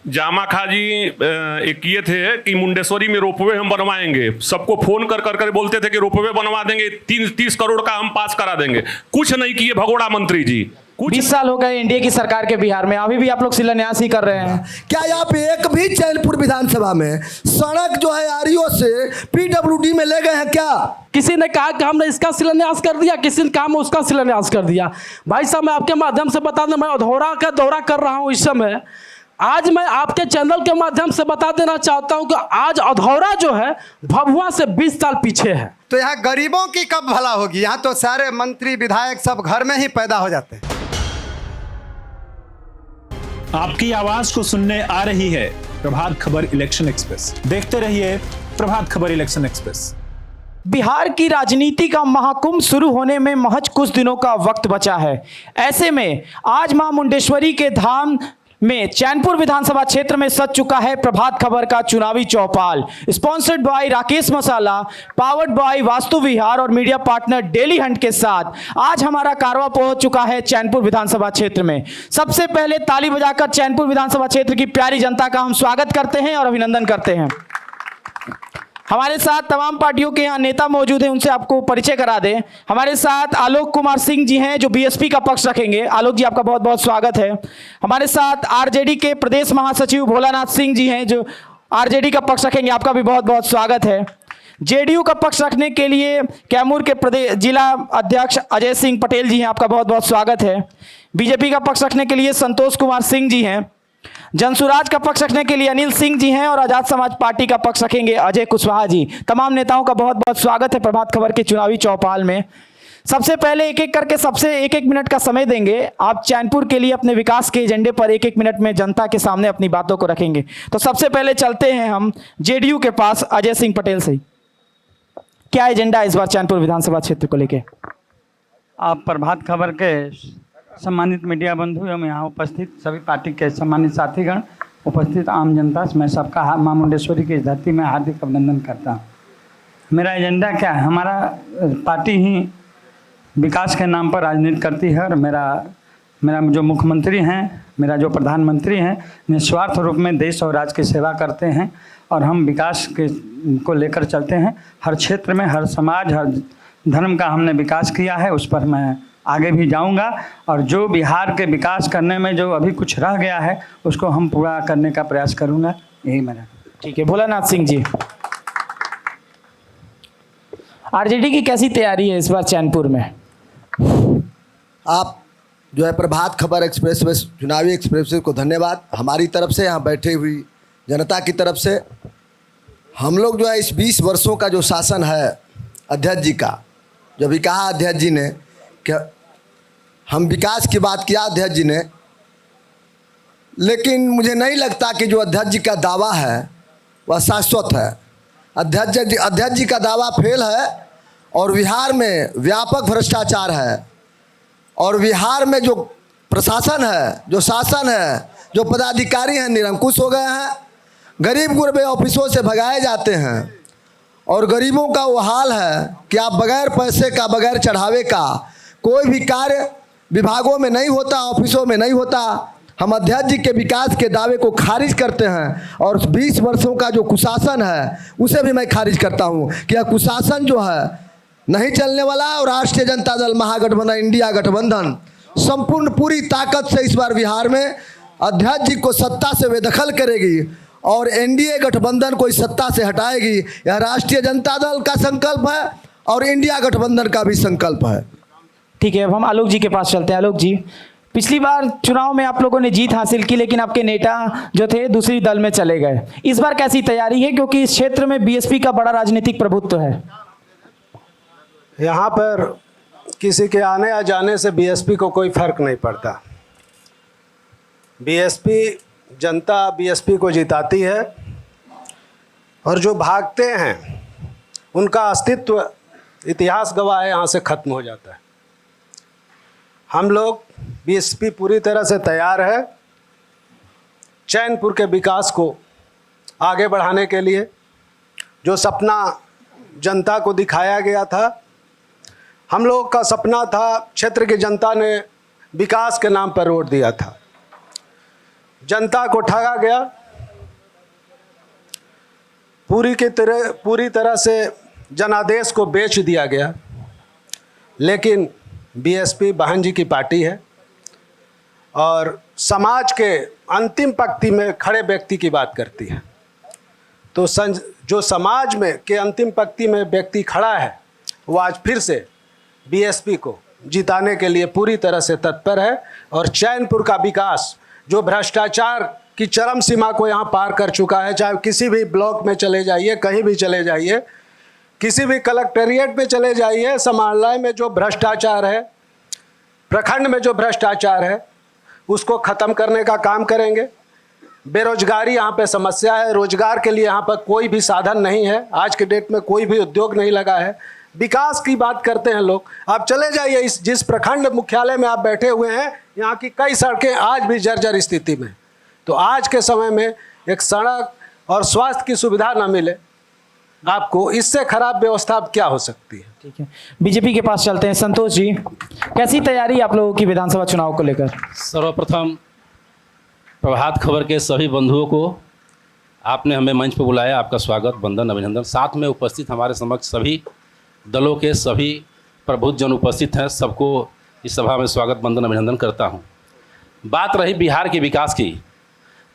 जामा खाजी एक किए थे कि मुंडेश्वरी में रोपवे हम बनवाएंगे, सबको फोन कर कर कर बोलते थे कि रोपवे बनवा देंगे, 30 करोड़ का हम पास करा देंगे, कुछ नहीं किए भगोड़ा मंत्री जी। 20 साल हो गए एनडीए की सरकार के बिहार में, अभी भी आप लोग शिलान्यास ही कर रहे हैं। क्या आप एक भी चैनपुर विधानसभा में सड़क जो है आरईओ से पीडब्ल्यूडी में ले गए हैं क्या? किसी ने कहा कि हमने इसका शिलान्यास कर दिया, किसी ने कहा हम उसका शिलान्यास कर दिया। भाई साहब, मैं आपके माध्यम से बता दें, मैं अधौरा का दौरा कर रहा हूं इस समय। आज मैं आपके चैनल के माध्यम से बता देना चाहता हूं कि आज अधौरा जो है भभुआ से 20 साल पीछे है। तो यहाँ गरीबों की कब भला होगी? यहाँ तो सारे मंत्री विधायक सब घर में ही पैदा हो जाते हैं। आपकी आवाज को सुनने आ रही है प्रभात खबर इलेक्शन एक्सप्रेस। देखते रहिए प्रभात खबर इलेक्शन एक्सप्रेस। बिहार की राजनीति का महाकुंभ शुरू होने में महज कुछ दिनों का वक्त बचा है। ऐसे में आज मां मुंडेश्वरी के धाम में चैनपुर विधानसभा क्षेत्र में सज चुका है प्रभात खबर का चुनावी चौपाल। Sponsored by Rakesh Masala, powered by Vastu Vihar और मीडिया पार्टनर डेली हंट के साथ आज हमारा कारवां पहुंच चुका है चैनपुर विधानसभा क्षेत्र में। सबसे पहले ताली बजाकर चैनपुर विधानसभा क्षेत्र की प्यारी जनता का हम स्वागत करते हैं और अभिनंदन करते हैं। हमारे साथ तमाम पार्टियों के यहाँ नेता मौजूद हैं, उनसे आपको परिचय करा दें। हमारे साथ आलोक कुमार सिंह जी हैं जो बीएसपी का पक्ष रखेंगे। आलोक जी, आपका बहुत बहुत स्वागत है। हमारे साथ आरजेडी के प्रदेश महासचिव भोलानाथ सिंह जी हैं जो आरजेडी का पक्ष रखेंगे, आपका भी बहुत बहुत स्वागत है। जेडीयू का पक्ष रखने के लिए कैमूर के प्रदेश जिला अध्यक्ष अजय सिंह पटेल जी हैं, आपका बहुत बहुत स्वागत है। बीजेपी का पक्ष रखने के लिए संतोष कुमार सिंह जी हैं। जनसुराज का पक्ष रखने के लिए अनिल सिंह जी हैं और आजाद समाज पार्टी का पक्ष रखेंगे अजय कुशवाहा जी। तमाम नेताओं का बहुत बहुत स्वागत है प्रभात खबर के चुनावी चौपाल में। सबसे पहले एक एक करके सबसे एक मिनट का समय देंगे। आप चैनपुर के लिए अपने विकास के एजेंडे पर एक मिनट में जनता के सामने अपनी बातों को रखेंगे। तो सबसे पहले चलते हैं हम जेडीयू के पास अजय सिंह पटेल से। क्या एजेंडा है इस बार चैनपुर विधानसभा क्षेत्र को लेके? आप प्रभात खबर के सम्मानित मीडिया बंधु एवं यहाँ उपस्थित सभी पार्टी के सम्मानित साथीगण, उपस्थित आम जनता, मैं सबका मां मुंडेश्वरी की इस धरती में हार्दिक अभिनंदन करता हूँ। मेरा एजेंडा क्या है? हमारा पार्टी ही विकास के नाम पर राजनीति करती है और मेरा जो मुख्यमंत्री हैं, मेरा जो प्रधानमंत्री हैं, निस्वार्थ रूप में देश और राज्य की सेवा करते हैं और हम विकास को लेकर चलते हैं। हर क्षेत्र में, हर समाज, हर धर्म का हमने विकास किया है, उस पर मैं आगे भी जाऊंगा और जो बिहार के विकास करने में जो अभी कुछ रह गया है उसको हम पूरा करने का प्रयास करूंगा। यही मेरा। ठीक है, भोलानाथ सिंह जी, आरजेडी की कैसी तैयारी है इस बार चैनपुर में? आप जो है प्रभात खबर एक्सप्रेस में चुनावी एक्सप्रेस को धन्यवाद। हमारी तरफ से, यहाँ बैठे हुई जनता की तरफ से, हम लोग जो है इस 20 वर्षों का जो शासन है अध्यक्ष जी का, जो भी कहा अध्यक्ष जी ने कि हम विकास की बात किया अध्यक्ष जी ने, लेकिन मुझे नहीं लगता कि जो अध्यक्ष जी का दावा है वह शाश्वत है। अध्यक्ष जी का दावा फेल है और बिहार में व्यापक भ्रष्टाचार है और बिहार में जो प्रशासन है, जो शासन है, जो पदाधिकारी हैं निरंकुश हो गए हैं। गरीब गुरबे ऑफिसों से भगाए जाते हैं और गरीबों का वो हाल है कि आप बगैर पैसे का, बगैर चढ़ावे का कोई भी कार्य विभागों में नहीं होता, ऑफिसों में नहीं होता। हम अध्यक्ष जी के विकास के दावे को खारिज करते हैं और 20 वर्षों का जो कुशासन है उसे भी मैं खारिज करता हूं कि यह कुशासन जो है नहीं चलने वाला। और राष्ट्रीय जनता दल महागठबंधन, इंडिया गठबंधन संपूर्ण पूरी ताकत से इस बार बिहार में अध्यक्ष जी को सत्ता से बेदखल करेगी और एनडीए गठबंधन को इस सत्ता से हटाएगी। यह राष्ट्रीय जनता दल का संकल्प है और इंडिया गठबंधन का भी संकल्प है। ठीक है, अब हम आलोक जी के पास चलते हैं। आलोक जी, पिछली बार चुनाव में आप लोगों ने जीत हासिल की लेकिन आपके नेता जो थे दूसरी दल में चले गए। इस बार कैसी तैयारी है, क्योंकि इस क्षेत्र में बीएसपी का बड़ा राजनीतिक प्रभुत्व है? यहाँ पर किसी के आने या जाने से बीएसपी को कोई फर्क नहीं पड़ता। जनता बीएसपी को जिताती है और जो भागते हैं उनका अस्तित्व, इतिहास गवाह है, यहाँ से खत्म हो जाता है। हम लोग बीएसपी पूरी तरह से तैयार है चैनपुर के विकास को आगे बढ़ाने के लिए। जो सपना जनता को दिखाया गया था, हम लोग का सपना था, क्षेत्र की जनता ने विकास के नाम पर वोट दिया था। जनता को ठगा गया, पूरी तरह से जनादेश को बेच दिया गया। लेकिन बीएसपी बहन जी की पार्टी है और समाज के अंतिम पंक्ति में खड़े व्यक्ति की बात करती है। तो जो समाज में के अंतिम पंक्ति में व्यक्ति खड़ा है वो आज फिर से बीएसपी को जिताने के लिए पूरी तरह से तत्पर है। और चैनपुर का विकास जो भ्रष्टाचार की चरम सीमा को यहाँ पार कर चुका है, चाहे किसी भी ब्लॉक में चले जाइए, कहीं भी चले जाइए, किसी भी कलेक्टेरिएट में चले जाइए, समाहरणालय में जो भ्रष्टाचार है, प्रखंड में जो भ्रष्टाचार है, उसको ख़त्म करने का काम करेंगे। बेरोजगारी यहाँ पे समस्या है, रोजगार के लिए यहाँ पर कोई भी साधन नहीं है, आज के डेट में कोई भी उद्योग नहीं लगा है। विकास की बात करते हैं लोग, आप चले जाइए इस जिस प्रखंड मुख्यालय में आप बैठे हुए हैं, यहाँ की कई सड़कें आज भी जर्जर स्थिति में। तो आज के समय में एक सड़क और स्वास्थ्य की सुविधा न मिले आपको, इससे खराब व्यवस्था क्या हो सकती है। ठीक है, बीजेपी के पास चलते हैं। संतोष जी, कैसी तैयारी आप लोगों की विधानसभा चुनाव को लेकर? सर्वप्रथम प्रभात खबर के सभी बंधुओं को आपने हमें मंच पर बुलाया, आपका स्वागत, वंदन, अभिनंदन। साथ में उपस्थित हमारे समक्ष सभी दलों के सभी प्रबुद्धजन उपस्थित हैं, सबको इस सभा में स्वागत, वंदन, अभिनंदन करता हूं। बात रही बिहार के विकास की।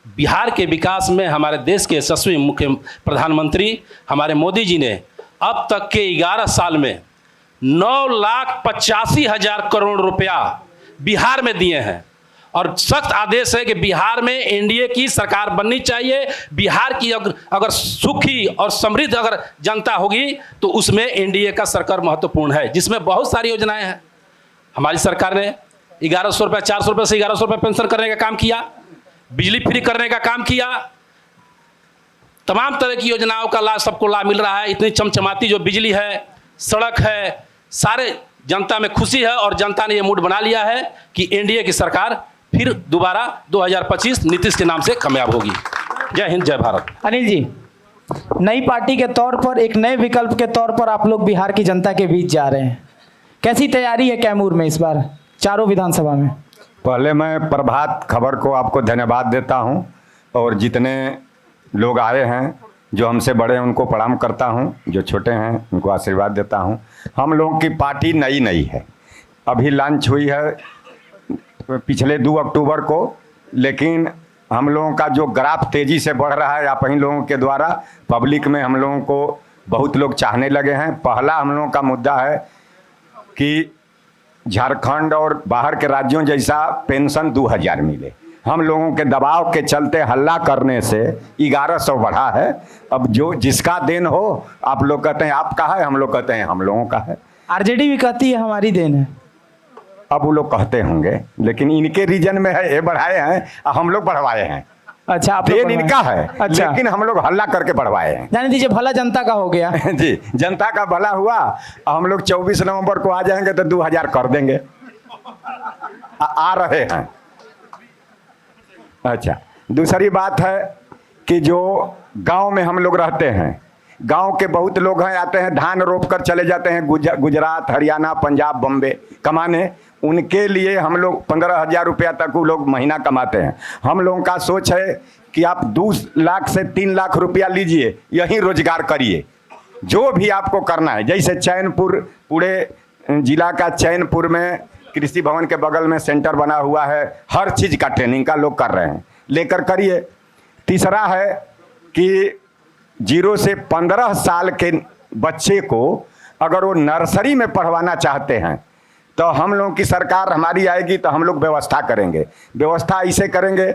बिहार के विकास में हमारे देश के यशस्वी मुख्य प्रधानमंत्री हमारे मोदी जी ने अब तक के 11 साल में 9,85,000 करोड़ रुपया बिहार में दिए हैं। और सख्त आदेश है कि बिहार में एनडीए की सरकार बननी चाहिए। बिहार की अगर सुखी और समृद्ध अगर जनता होगी तो उसमें एनडीए का सरकार महत्वपूर्ण है, जिसमें बहुत सारी योजनाएं हैं। हमारी सरकार ने 1100 रुपये, 400 रुपये से 1100 रुपये पेंशन करने का काम किया, बिजली फ्री करने का काम किया, तमाम तरह की योजनाओं का लाभ सबको लाभ मिल रहा है। इतनी चमचमाती जो बिजली है, सड़क है, सारे जनता में खुशी है और जनता ने ये मूड बना लिया है कि एनडीए की सरकार फिर दोबारा 2025 नीतीश के नाम से कामयाब होगी। जय हिंद, जय भारत। अनिल जी, नई पार्टी के तौर पर, एक नए विकल्प के तौर पर आप लोग बिहार की जनता के बीच जा रहे हैं, कैसी तैयारी है कैमूर में इस बार चारों विधानसभा में? पहले मैं प्रभात खबर को आपको धन्यवाद देता हूं और जितने लोग आए हैं, जो हमसे बड़े हैं उनको प्रणाम करता हूं, जो छोटे हैं उनको आशीर्वाद देता हूं। हम लोगों की पार्टी नई है, अभी लॉन्च हुई है पिछले 2 अक्टूबर को, लेकिन हम लोगों का जो ग्राफ तेज़ी से बढ़ रहा है आप ही लोगों के द्वारा, पब्लिक में हम लोगों को बहुत लोग चाहने लगे हैं। पहला हम लोगों का मुद्दा है कि झारखंड और बाहर के राज्यों जैसा पेंशन 2000 मिले। हम लोगों के दबाव के चलते हल्ला करने से 1100 बढ़ा है। अब जो जिसका देन हो, आप लोग कहते हैं आपका है, हम लोग कहते हैं हम लोगों का है, आरजेडी भी कहती है हमारी देन है। अब वो लोग कहते होंगे, लेकिन इनके रीजन में है, ये बढ़ाए हैं, हम लोग बढ़वाए हैं। अच्छा, आप देन इनका है, अच्छा, लेकिन हम लोग हल्ला करके बढ़वाए हैं। जाने दीजिए, भला जनता का हो गया। जी, जनता का भला हुआ। हम लोग 24 नवंबर को आ जाएंगे तो 2000 कर देंगे, आ रहे हैं। अच्छा, दूसरी बात है कि जो गांव में हम लोग रहते हैं, गांव के बहुत लोग हैं, आते हैं धान रोप कर चले जाते हैं गुजरात, हरियाणा, पंजाब, बम्बे कमाने। उनके लिए हम लोग 15,000 रुपया तक वो लोग महीना कमाते हैं। हम लोगों का सोच है कि आप 2 लाख से 3 लाख रुपया लीजिए, यहीं रोजगार करिए, जो भी आपको करना है। जैसे चैनपुर, पूरे जिला का चैनपुर में कृषि भवन के बगल में सेंटर बना हुआ है, हर चीज़ का ट्रेनिंग का लोग कर रहे हैं, लेकर करिए। तीसरा है कि 0 से 15 साल के बच्चे को अगर वो नर्सरी में पढ़वाना चाहते हैं तो हम लोगों की सरकार हमारी आएगी तो हम लोग व्यवस्था करेंगे। व्यवस्था ऐसे करेंगे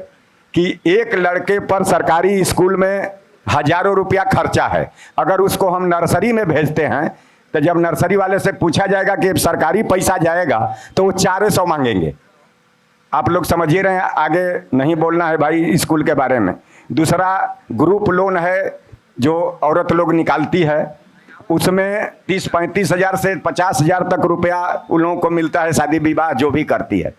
कि एक लड़के पर सरकारी स्कूल में हजारों रुपया खर्चा है, अगर उसको हम नर्सरी में भेजते हैं तो जब नर्सरी वाले से पूछा जाएगा कि सरकारी पैसा जाएगा तो वो 400 मांगेंगे। आप लोग समझ ही रहे हैं, आगे नहीं बोलना है भाई स्कूल के बारे में। दूसरा ग्रुप लोन है जो औरत लोग निकालती है, उसमें 30-35 हज़ार से 50 हज़ार तक रुपया उन लोगों को मिलता है, शादी विवाह जो भी करती है,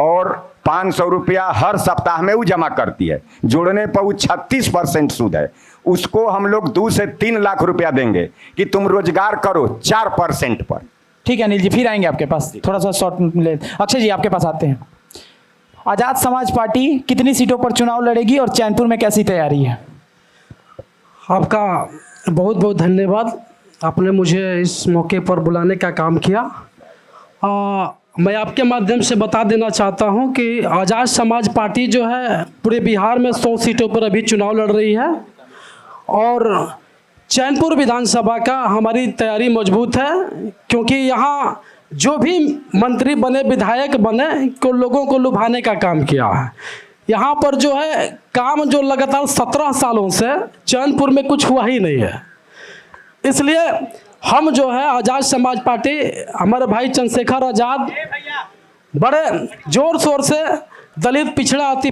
और 500 रुपया हर सप्ताह में वो जमा करती है। जोड़ने पर वो 36% सूद है। उसको हम लोग 2 से 3 लाख रुपया देंगे कि तुम रोजगार करो 4% पर। ठीक है अनिल जी, फिर आएंगे आपके पास, थोड़ा सा शॉर्ट ले। अक्षय जी, आपके पास आते हैं। आज़ाद समाज पार्टी कितनी सीटों पर चुनाव लड़ेगी और चैनपुर में कैसी तैयारी है? आपका बहुत बहुत धन्यवाद, आपने मुझे इस मौके पर बुलाने का काम किया। मैं आपके माध्यम से बता देना चाहता हूं कि आज़ाद समाज पार्टी जो है पूरे बिहार में 100 सीटों पर अभी चुनाव लड़ रही है और चैनपुर विधानसभा का हमारी तैयारी मजबूत है, क्योंकि यहाँ जो भी मंत्री बने, विधायक बने, को लोगों को लुभाने का काम किया है। यहाँ पर जो है काम जो लगातार 17 सालों से चैनपुर में कुछ हुआ ही नहीं है, इसलिए हम जो है आज़ाद समाज पार्टी, हमारे भाई चंद्रशेखर आज़ाद बड़े ज़ोर शोर से दलित, पिछड़ा, अति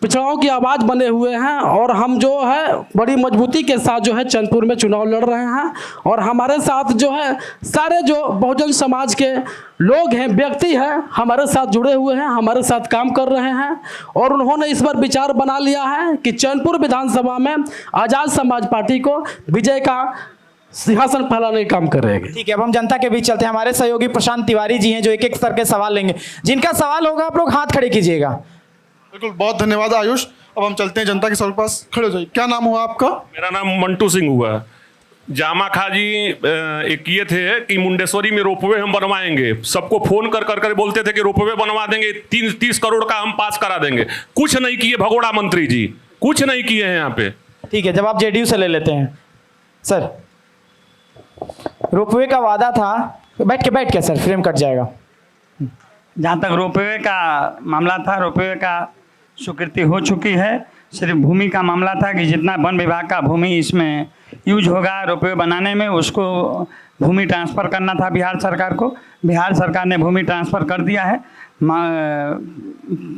पिछड़ाओं की आवाज़ बने हुए हैं और हम जो है बड़ी मजबूती के साथ जो है चैनपुर में चुनाव लड़ रहे हैं। और हमारे साथ जो है सारे जो बहुजन समाज के लोग हैं, व्यक्ति हैं, हमारे साथ जुड़े हुए हैं, हमारे साथ काम कर रहे हैं और उन्होंने इस पर विचार बना लिया है कि चैनपुर विधानसभा में आज़ाद समाज पार्टी को विजय का सिंहासन फैलाने का काम करेंगे। ठीक है, अब हम जनता के बीच चलते हैं। हमारे सहयोगी प्रशांत तिवारी जी हैं जो एक एक स्तर के सवाल लेंगे। जिनका सवाल होगा आप लोग हाथ खड़े कीजिएगा। बिल्कुल, बहुत धन्यवाद आयुष। अब हम चलते हैं जनता के सवाल पास, खड़े हो जाइए। क्या नाम हुआ आपका? मेरा नाम मंटू सिंह हुआ। जामा खाजी एक ये थे कि मुंडेश्वरी में रोपवे हम बनवाएंगे, सबको फोन कर कर बोलते थे कि रोपवे बनवा देंगे, 30 करोड़ का हम पास करा देंगे। कुछ नहीं किए भगोड़ा मंत्री जी, कुछ नहीं किए हैं यहाँ पे। ठीक है, जवाब जेडीयू से ले लेते हैं। सर, रोपवे का वादा था, बैठ के सर, फ्रेम कट जाएगा। जहाँ तक रोपवे का मामला था, रोपवे का स्वीकृति हो चुकी है। सिर्फ भूमि का मामला था कि जितना वन विभाग का भूमि इसमें यूज होगा रोपवे बनाने में, उसको भूमि ट्रांसफ़र करना था बिहार सरकार को। बिहार सरकार ने भूमि ट्रांसफ़र कर दिया है,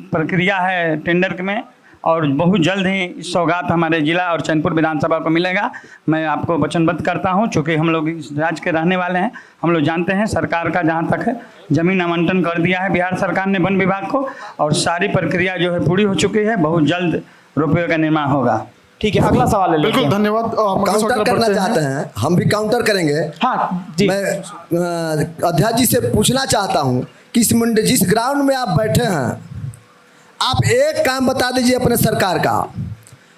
प्रक्रिया है टेंडर में और बहुत जल्द ही इस सौगात हमारे जिला और चैनपुर विधानसभा को मिलेगा। मैं आपको वचनबद्ध करता हूं, चूँकि हम लोग इस राज्य के रहने वाले हैं, हम लोग जानते हैं सरकार का जहां तक है ज़मीन आवंटन कर दिया है बिहार सरकार ने वन विभाग को और सारी प्रक्रिया जो है पूरी हो चुकी है। बहुत जल्द रोपवे का निर्माण होगा। ठीक है, अगला सवाल ले लेते हैं। बिल्कुल, धन्यवाद। काउंटर करना चाहते हैं, हम भी काउंटर करेंगे। हाँ जी, मैं अध्यक्ष जी से पूछना चाहता हूँ कि जिस ग्राउंड में आप बैठे हैं, आप एक काम बता दीजिए अपने सरकार का।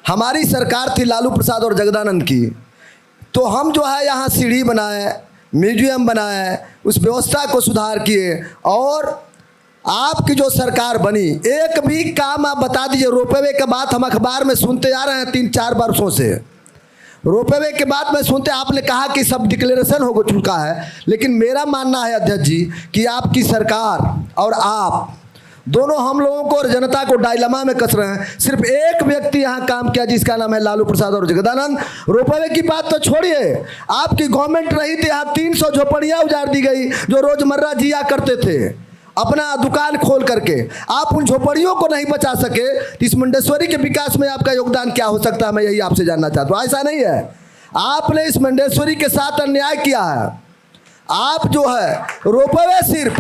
हमारी सरकार थी लालू प्रसाद और जगदानंद की, तो हम जो है यहाँ सीढ़ी बनाए, म्यूजियम बनाए, उस व्यवस्था को सुधार किए और आपकी जो सरकार बनी, एक भी काम आप बता दीजिए। रोपवे के बात हम अखबार में सुनते आ रहे हैं 3-4 वर्षों से। रोपवे के बाद में सुनते, आपने कहा कि सब डिक्लेरेशन हो चुका है, लेकिन मेरा मानना है अध्यक्ष जी कि आपकी सरकार और आप दोनों हम लोगों को और जनता को डायलमा में कस रहे हैं। सिर्फ एक व्यक्ति यहाँ काम किया जिसका नाम है लालू प्रसाद और जगदानंद। रोपवे की बात तो छोड़िए, आपकी गवर्नमेंट रही थी, यहाँ 300 झोपड़ियाँ उजाड़ दी गई जो रोजमर्रा जिया करते थे अपना दुकान खोल करके। आप उन झोपड़ियों को नहीं बचा सके, इस मुंडेश्वरी के विकास में आपका योगदान क्या हो सकता है, मैं यही आपसे जानना चाहता हूँ। ऐसा नहीं है, आपने इस मुंडेश्वरी के साथ अन्याय किया है। आप जो है रोपवे सिर्फ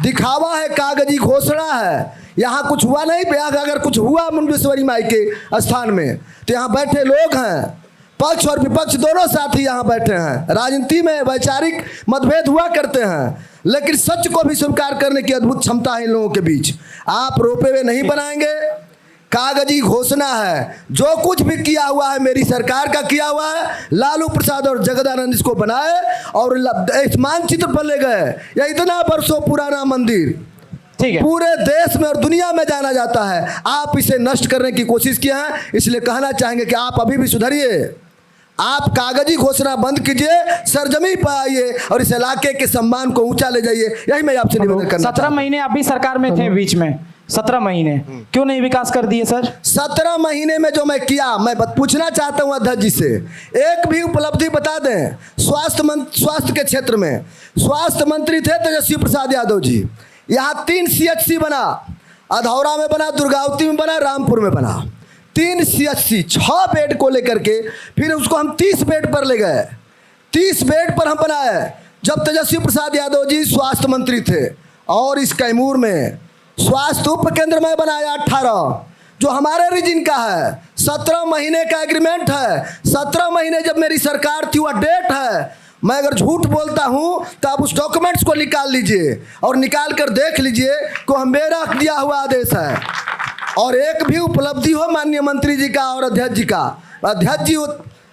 दिखावा है, कागजी घोषणा है, यहाँ कुछ हुआ नहीं। अगर कुछ हुआ मुंडेश्वरी माई के स्थान में तो यहाँ बैठे लोग हैं, पक्ष और विपक्ष दोनों साथी यहाँ बैठे हैं। राजनीति में वैचारिक मतभेद हुआ करते हैं, लेकिन सच को भी स्वीकार करने की अद्भुत क्षमता है इन लोगों के बीच। आप रोपवे नहीं बनाएंगे, कागजी घोषणा है। जो कुछ भी किया हुआ है मेरी सरकार का किया हुआ है, लालू प्रसाद और जगदानंद इसको बनाए और इस मानचित्र पर ले गए। यह इतना वर्षों पुराना मंदिर ठीक है, पूरे देश में और दुनिया में जाना जाता है, आप इसे नष्ट करने की कोशिश किए हैं। इसलिए कहना चाहेंगे कि आप अभी भी सुधरिए, आप कागजी घोषणा बंद कीजिए, सरजमी पर आइए और इस इलाके के सम्मान को ऊंचा ले जाइए। यही मैं आपसे निवेदन करना। 17 महीने आप भी सरकार में थे, बीच में 17 महीने क्यों नहीं विकास कर दिए सर? 17 महीने में जो मैं किया, मैं पूछना चाहता हूं अध्यक्ष जी से, एक भी उपलब्धि बता दें। स्वास्थ्य के क्षेत्र में स्वास्थ्य मंत्री थे तेजस्वी प्रसाद यादव जी, यहाँ 3 CHC बना, अधौरा में बना, दुर्गावती में बना, रामपुर में बना। 3 CHC 6 बेड को लेकर के फिर उसको हम 30 बेड पर ले गए। 30 बेड पर हम बनाए जब तेजस्वी प्रसाद यादव जी स्वास्थ्य मंत्री थे। और इस कैमूर में स्वास्थ्य उप केंद्र में बनाया 18, जो हमारे रीजन का है। 17 महीने का एग्रीमेंट है, 17 महीने जब मेरी सरकार थी, वह डेट है। मैं अगर झूठ बोलता हूँ तो आप उस डॉक्यूमेंट्स को निकाल लीजिए और निकाल कर देख लीजिए को मेरा दिया हुआ आदेश है। और एक भी उपलब्धि हो माननीय मंत्री जी का और अध्यक्ष जी का, अध्यक्ष जी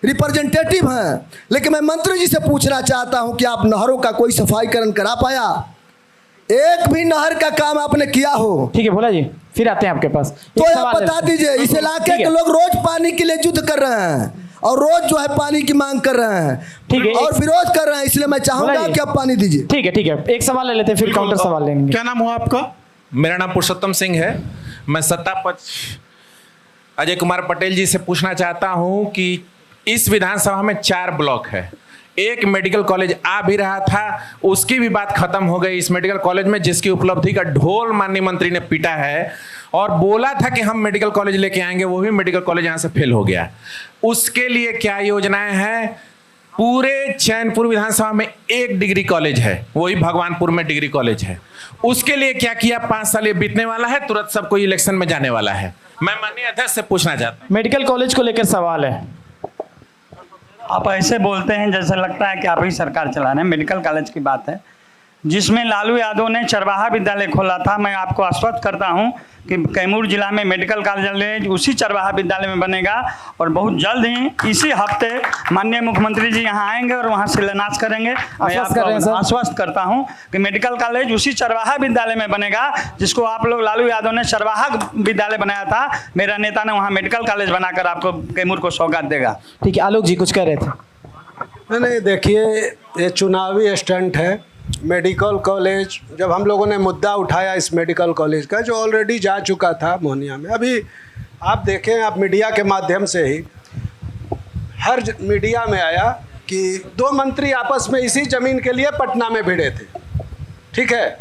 रिप्रेजेंटेटिव हैं, लेकिन मैं मंत्री जी से पूछना चाहता हूं कि आप नहरों का कोई सफाईकरण करा पाया? एक भी नहर का काम आपने किया हो? ठीक है भोला जी, फिर आते हैं आपके पास। तो आप बता दीजिए, इस इलाके के लोग रोज पानी के लिए युद्ध कर रहे हैं और रोज जो है पानी की मांग कर रहे हैं, ठीक है, और विरोध कर रहे हैं, इसलिए मैं चाहूंगा कि आप पानी दीजिए। ठीक है, ठीक है, एक सवाल ले लेते हैं, फिर काउंटर सवाल लेंगे। क्या नाम हुआ आपका? मेरा नाम पुरुषोत्तम सिंह है। मैं सत्ता पक्ष अजय कुमार पटेल जी से पूछना चाहता हूं कि इस विधानसभा में 4 ब्लॉक है, एक मेडिकल कॉलेज आ भी रहा था, उसकी भी बात खत्म हो गई इस मेडिकल कॉलेज में, जिसकी उपलब्धि का ढोल माननीय मंत्री ने पीटा है और बोला था कि हम मेडिकल कॉलेज लेके आएंगे, वो भी मेडिकल कॉलेज यहाँ से फेल हो गया। उसके लिए क्या योजनाएं हैं? पूरे चैनपुर विधानसभा में 1 डिग्री कॉलेज है, वही भगवानपुर में डिग्री कॉलेज है। उसके लिए क्या किया? 5 साल ये बीतने वाला है, तुरंत सब कोई इलेक्शन में जाने वाला है। मैं माननीय अध्यक्ष से पूछना चाहता हूं। मेडिकल कॉलेज को लेकर सवाल है। आप ऐसे बोलते हैं जैसे लगता है कि आप ही सरकार चला रहे हैं। मेडिकल कॉलेज की बात है जिसमें लालू यादव ने चरवाहा विद्यालय खोला था। मैं आपको आश्वस्त करता हूं कि कैमूर जिला में मेडिकल कॉलेज उसी चरवाहा विद्यालय में बनेगा और बहुत जल्द ही इसी हफ्ते माननीय मुख्यमंत्री जी यहां आएंगे और वहां शिलान्यास करेंगे। मैं आपको आश्वस्त करता हूं कि मेडिकल कॉलेज उसी चरवाहा विद्यालय में बनेगा जिसको आप लोग लालू यादव ने चरवाहा विद्यालय बनाया था। मेरा नेता ने वहाँ मेडिकल कॉलेज बनाकर आपको कैमूर को सौगात देगा। ठीक है, आलोक जी कुछ कह रहे थे। नहीं, देखिए ये चुनावी स्टंट है। मेडिकल कॉलेज जब हम लोगों ने मुद्दा उठाया इस मेडिकल कॉलेज का, जो ऑलरेडी जा चुका था मोहनिया में, अभी आप देखें, आप मीडिया के माध्यम से ही हर मीडिया में आया कि 2 मंत्री आपस में इसी ज़मीन के लिए पटना में भिड़े थे। ठीक है,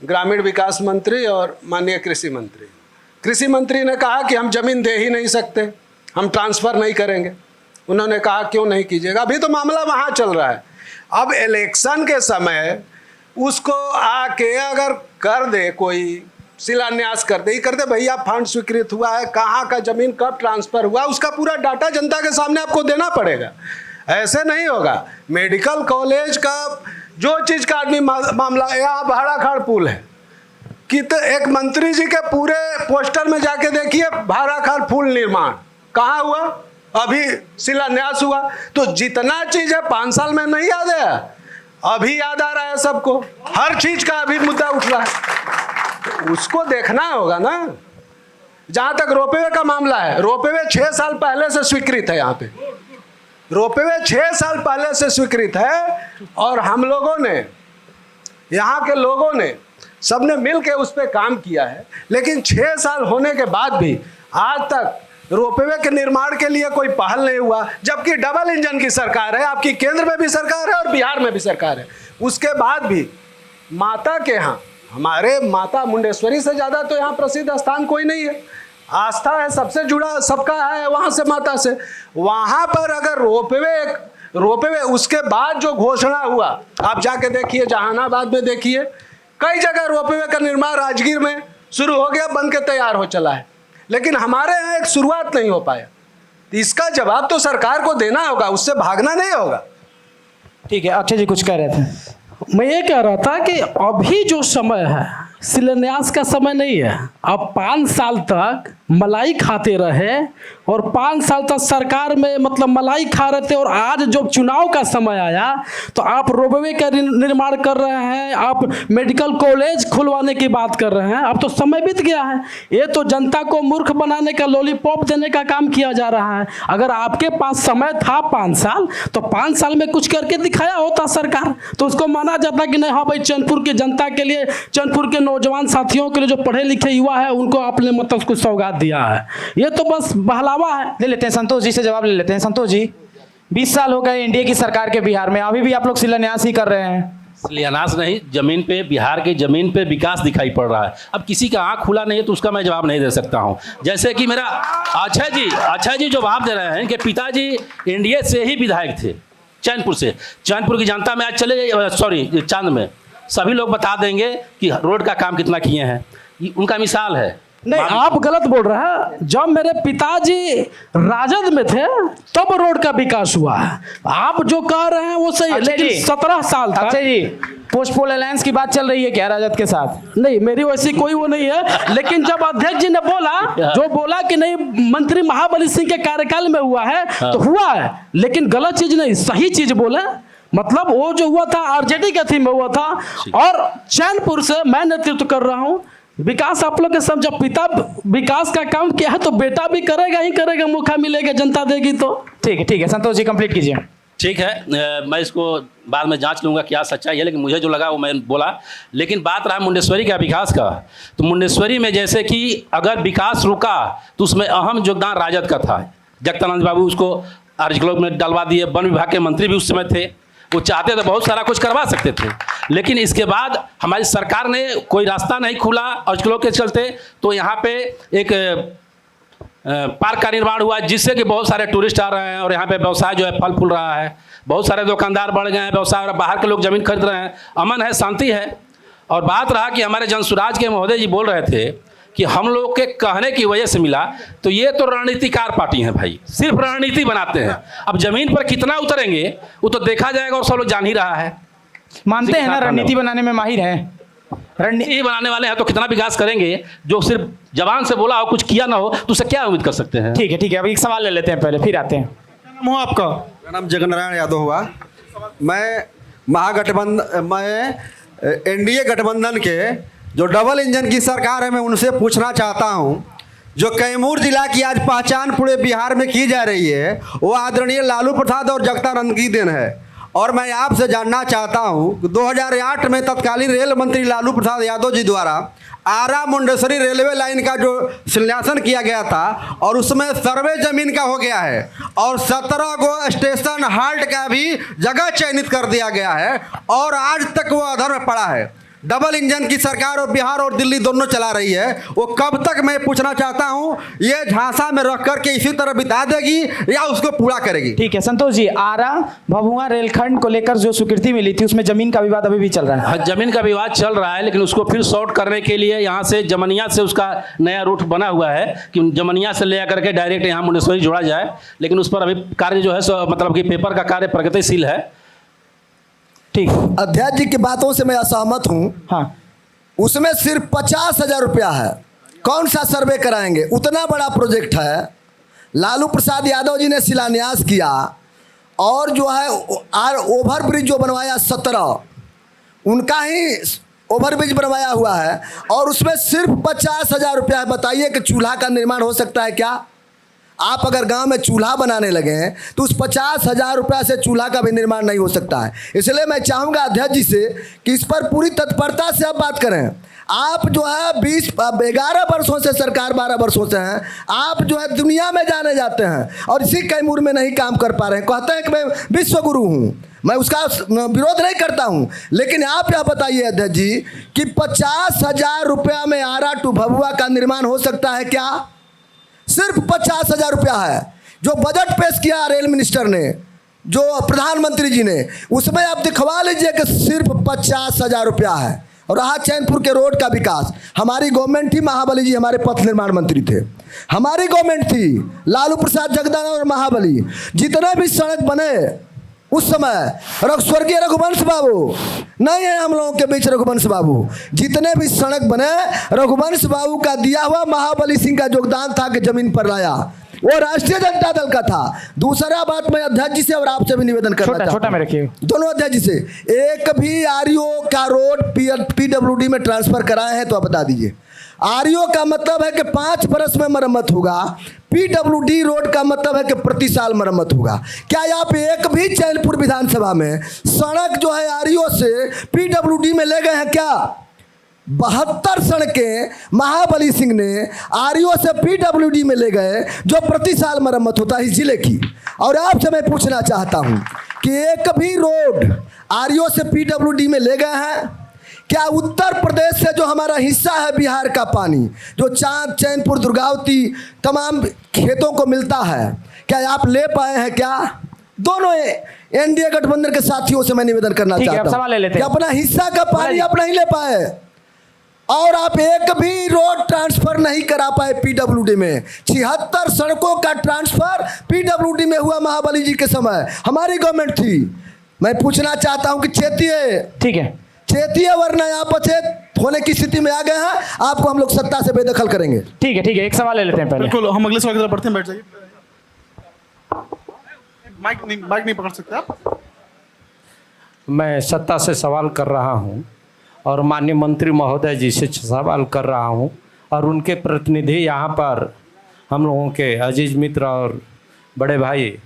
ग्रामीण विकास मंत्री और माननीय कृषि मंत्री। कृषि मंत्री ने कहा कि हम ज़मीन दे ही नहीं सकते, हम ट्रांसफ़र नहीं करेंगे। उन्होंने कहा क्यों नहीं कीजिएगा? अभी तो मामला वहाँ चल रहा है। अब इलेक्शन के समय उसको आके अगर कर दे, कोई शिलान्यास कर दे भैया फंड स्वीकृत हुआ है, कहाँ का ज़मीन कब ट्रांसफ़र हुआ, उसका पूरा डाटा जनता के सामने आपको देना पड़ेगा। ऐसे नहीं होगा। मेडिकल कॉलेज का जो चीज़ का आदमी मामला, यहाँ भाड़ाखाड़ पुल है कि तो एक मंत्री जी के पूरे पोस्टर में जाके देखिए भाड़ाखाड़ पुल निर्माण कहाँ हुआ, अभी शिलान्यास हुआ। तो जितना चीज़ है 5 साल में नहीं याद है, अभी याद आ रहा है सबको, हर चीज़ का अभी मुद्दा उठ रहा है, तो उसको देखना होगा ना। जहाँ तक रोपवे का मामला है, रोपवे 6 साल पहले से स्वीकृत है, यहाँ पे रोपवे 6 साल पहले से स्वीकृत है और हम लोगों ने, यहाँ के लोगों ने, सबने मिल के उस पर काम किया है। लेकिन 6 साल होने के बाद भी आज तक रोपवे के निर्माण के लिए कोई पहल नहीं हुआ, जबकि डबल इंजन की सरकार है, आपकी केंद्र में भी सरकार है और बिहार में भी सरकार है। उसके बाद भी माता के यहाँ, हमारे माता मुंडेश्वरी से ज़्यादा तो यहाँ प्रसिद्ध स्थान कोई नहीं है। आस्था है, सबसे जुड़ा सबका है वहाँ से, माता से। वहाँ पर अगर रोपवे उसके बाद जो घोषणा हुआ, आप जाके देखिए, जहानाबाद में देखिए, कई जगह रोपवे का निर्माण राजगीर में शुरू हो गया, बन के तैयार हो चला है, लेकिन हमारे यहाँ एक शुरुआत नहीं हो पाया। इसका जवाब तो सरकार को देना होगा, उससे भागना नहीं होगा। ठीक है, अक्षय जी कुछ कह रहे थे। मैं ये कह रहा था कि अभी जो समय है शिलान्यास का समय नहीं है। अब 5 साल तक मलाई खाते रहे और 5 साल तक सरकार में मतलब मलाई खा रहे थे, और आज जब चुनाव का समय आया तो आप रोपवे का निर्माण कर रहे हैं, आप मेडिकल कॉलेज खुलवाने की बात कर रहे हैं। अब तो समय बीत गया है। ये तो जनता को मूर्ख बनाने का, लॉलीपॉप देने का काम किया जा रहा है। अगर आपके पास समय था 5 साल, तो 5 साल में कुछ करके दिखाया होता सरकार, तो उसको माना जाता कि नहीं, हाँ भाई चैनपुर की जनता के लिए, चैनपुर के नौजवान साथियों के लिए, जो पढ़े लिखे युवा है, उनको आपने मतलब कुछ सौगात दिया है। ये तो बस बहलावा है। ले लेते हैं संतोष जी से जवाब ले लेते हैं। संतोष जी, 20 साल हो गए एनडीए की सरकार के बिहार में, अभी भी आप लोग शिलान्यास ही कर रहे हैं। शिलान्यास नहीं, जमीन पे, बिहार के जमीन पे विकास दिखाई पड़ रहा है। अब किसी का आँख खुला नहीं है तो उसका मैं जवाब नहीं दे सकता हूँ। जैसे कि मेरा अक्षय जी जवाब दे रहे हैं कि पिताजी एनडीए से ही विधायक थे, चैनपुर से। चैनपुर की जनता में आज चांद में सभी लोग बता देंगे कि रोड का काम कितना किए हैं। उनका मिसाल है नहीं, आप गलत बोल रहे हैं। जब मेरे पिताजी राजद में थे तब रोड का विकास हुआ है। आप जो कह रहे हैं वो सही है, लेकिन 17 साल तक। अक्षय जी, पोस्ट पोल अलायंस की बात चल रही है क्या राजद के साथ? नहीं, मेरी वैसी कोई वो नहीं है, लेकिन जब अध्यक्ष जी ने बोला कि नहीं मंत्री महाबली सिंह के कार्यकाल में हुआ है, तो हुआ है, लेकिन गलत चीज नहीं, सही चीज बोले। मतलब वो जो हुआ था आरजेडी के थीम में हुआ था, और चैनपुर से मैं नेतृत्व कर रहा हूँ। विकास आप लोग के सब, जब पिता विकास का काम किया है तो बेटा भी करेगा ही करेगा, मौका मिलेगा, जनता देगी तो। ठीक है, संतोष जी कंप्लीट कीजिए। ठीक है, मैं इसको बाद में जांच लूँगा क्या सच्चाई है, लेकिन मुझे जो लगा वो मैं बोला। लेकिन बात रहा मुंडेश्वरी का विकास का, तो मुंडेश्वरी में जैसे कि अगर विकास रुका तो उसमें अहम योगदान राजद का था। जगदानंद बाबू उसको आर्ज क्लब में डलवा दिए, वन विभाग के मंत्री भी उस समय थे, वो चाहते तो बहुत सारा कुछ करवा सकते थे, लेकिन इसके बाद हमारी सरकार ने कोई रास्ता नहीं खुला आर्ज क्लब के चलते, तो यहाँ पे एक पार्क का निर्माण हुआ, जिससे कि बहुत सारे टूरिस्ट आ रहे हैं और यहाँ पे व्यवसाय जो है फल फूल रहा है, बहुत सारे दुकानदार बढ़ गए हैं, व्यवसाय, बाहर के लोग जमीन खरीद रहे हैं, अमन है, शांति है। और बात रहा कि हमारे जनसुराज के महोदय जी बोल रहे थे कि हम लोग के कहने की वजह से मिला, तो ये तो रणनीतिकार पार्टी है भाई, सिर्फ रणनीति बनाते हैं। अब जमीन पर कितना उतरेंगे वो तो देखा जाएगा, और सब लोग जान ही रहा है। मानते हैं ना रणनीति बनाने में माहिर हैं, रणनीति बनाने वाले हैं, तो कितना विकास करेंगे? जो सिर्फ जवान से बोला हो, कुछ किया ना हो, तो उससे क्या उम्मीद कर सकते हैं? ठीक है, अब एक सवाल ले लेते हैं पहले, फिर आते हैं। क्या नाम हुआ आपका? मेरा नाम जगनारायण यादव हुआ। मैं महागठबंधन, मैं एनडीए गठबंधन के जो डबल इंजन की सरकार है, मैं उनसे पूछना चाहता हूं, जो कैमूर जिला की आज पहचान पूरे बिहार में की जा रही है, वो आदरणीय लालू प्रसाद और जगदानंद की देन है। और मैं आपसे जानना चाहता हूं कि 2008 में तत्कालीन रेल मंत्री लालू प्रसाद यादव जी द्वारा आरा मुंडेश्वरी रेलवे लाइन का जो शिलान्यासन किया गया था, और उसमें सर्वे जमीन का हो गया है, और 17 गो स्टेशन हाल्ट का भी जगह चयनित कर दिया गया है, और आज तक वो अधर में पड़ा है। डबल इंजन की सरकार और बिहार और दिल्ली दोनों चला रही है, वो कब तक, मैं पूछना चाहता हूं, ये झांसा में रख करके इसी तरह बिता देगी या उसको पूरा करेगी? ठीक है संतोष जी, आरा भभुआ रेलखंड को लेकर जो स्वीकृति मिली थी, उसमें जमीन का विवाद अभी भी चल रहा है। जमीन का विवाद चल रहा है, लेकिन उसको फिर सॉर्ट करने के लिए यहाँ से जमनिया से उसका नया रूट बना हुआ है कि जमनिया से ले करके डायरेक्ट यहाँ मुंडेश्वरी जोड़ा जाए, लेकिन उस पर अभी कार्य जो है मतलब कि पेपर का कार्य प्रगतिशील है। ठीक, अध्यक्ष जी की बातों से मैं असहमत हूँ। हाँ, उसमें सिर्फ 50,000 रुपया है, कौन सा सर्वे कराएंगे? उतना बड़ा प्रोजेक्ट है, लालू प्रसाद यादव जी ने शिलान्यास किया, और जो है ओवर ब्रिज जो बनवाया 17, उनका ही ओवर ब्रिज बनवाया हुआ है, और उसमें सिर्फ 50,000 रुपया है। बताइए कि चूल्हा का निर्माण हो सकता है क्या? आप अगर गांव में चूल्हा बनाने लगे हैं तो उस 50,000 रुपया से चूल्हा का भी निर्माण नहीं हो सकता है। इसलिए मैं चाहूँगा अध्यक्ष जी से कि इस पर पूरी तत्परता से आप बात करें। आप जो है 11 वर्षों से सरकार, 12 वर्षों से हैं, आप जो है दुनिया में जाने जाते हैं, और इसी कैमूर में नहीं काम कर पा रहे हैं। कहते हैं कि मैं विश्व गुरु हूँ, मैं उसका विरोध नहीं करता हूँ, लेकिन आप यह बताइए अध्यक्ष जी कि 50,000 रुपया में आरा टू भभुआ का निर्माण हो सकता है क्या? सिर्फ 50,000 रुपया है। जो बजट पेश किया रेल मिनिस्टर ने, जो प्रधानमंत्री जी ने, उसमें आप दिखवा लीजिए कि सिर्फ 50,000 रुपया है। और रहा चैनपुर के रोड का विकास, हमारी गवर्नमेंट थी, महाबली जी हमारे पथ निर्माण मंत्री थे, हमारी गवर्नमेंट थी, लालू प्रसाद, जगदानंद और महाबली। जितने भी सड़क बने उस समय, स्वर्गीय रघुवंश बाबू नहीं है हम लोगों के बीच, रघुवंश बाबू, जितने भी सड़क बने रघुवंश बाबू का दिया हुआ, महाबली सिंह का योगदान था कि जमीन पर लाया, वो राष्ट्रीय जनता दल का था। दूसरा बात मैं अध्यक्ष जी से और आपसे भी निवेदन करना चाहता हूं, में रखिए दोनों अध्यक्ष जी से, एक भी आरईओ का रोड पीडब्ल्यूडी में ट्रांसफर कराए हैं तो आप बता दीजिए। आरईओ का मतलब है कि 5 बरस में मरम्मत होगा, पीडब्ल्यूडी रोड का मतलब है कि प्रति साल मरम्मत होगा। क्या आप एक भी चैनपुर विधानसभा में सड़क जो है आरईओ से पीडब्ल्यूडी में ले गए हैं क्या? 72 सड़कें महाबली सिंह ने आरईओ से पीडब्ल्यूडी में ले गए, जो प्रति साल मरम्मत होता है इस जिले की। और आपसे मैं पूछना चाहता हूं कि एक भी रोड आरईओ से पीडब्ल्यूडी में ले गए हैं क्या? उत्तर प्रदेश से जो हमारा हिस्सा है बिहार का पानी, जो चांद, चैनपुर, दुर्गावती तमाम खेतों को मिलता है, क्या आप ले पाए हैं क्या? दोनों एनडीए गठबंधन के साथियों से मैं निवेदन करना चाहता हूं कि अपना हिस्सा का पानी आप नहीं ले पाए। और आप एक भी रोड ट्रांसफर नहीं करा पाए पीडब्ल्यूडी में। 76 सड़कों का ट्रांसफर पीडब्ल्यूडी में हुआ महाबली जी के समय, हमारी गवर्नमेंट थी। मैं पूछना चाहता हूं कि चेतिए, ठीक है, चेतिए, वरना आप अचेत होने की स्थिति में आ गए हैं। आपको हम लोग सत्ता से बेदखल करेंगे। ठीक है, ठीक है, एक सवाल ले लेते हैं पहले। बिल्कुल, हम अगले सवाल की तरफ बढ़ते हैं, बैठ जाइए। माइक नहीं पकड़ सकते आप। मैं सत्ता से सवाल कर रहा हूं और माननीय मंत्री महोदय जी से सवाल कर रहा हूं और उनके प्रतिनिधि यहाँ पर हम लोगों के अजीज मित्र और बड़े भाई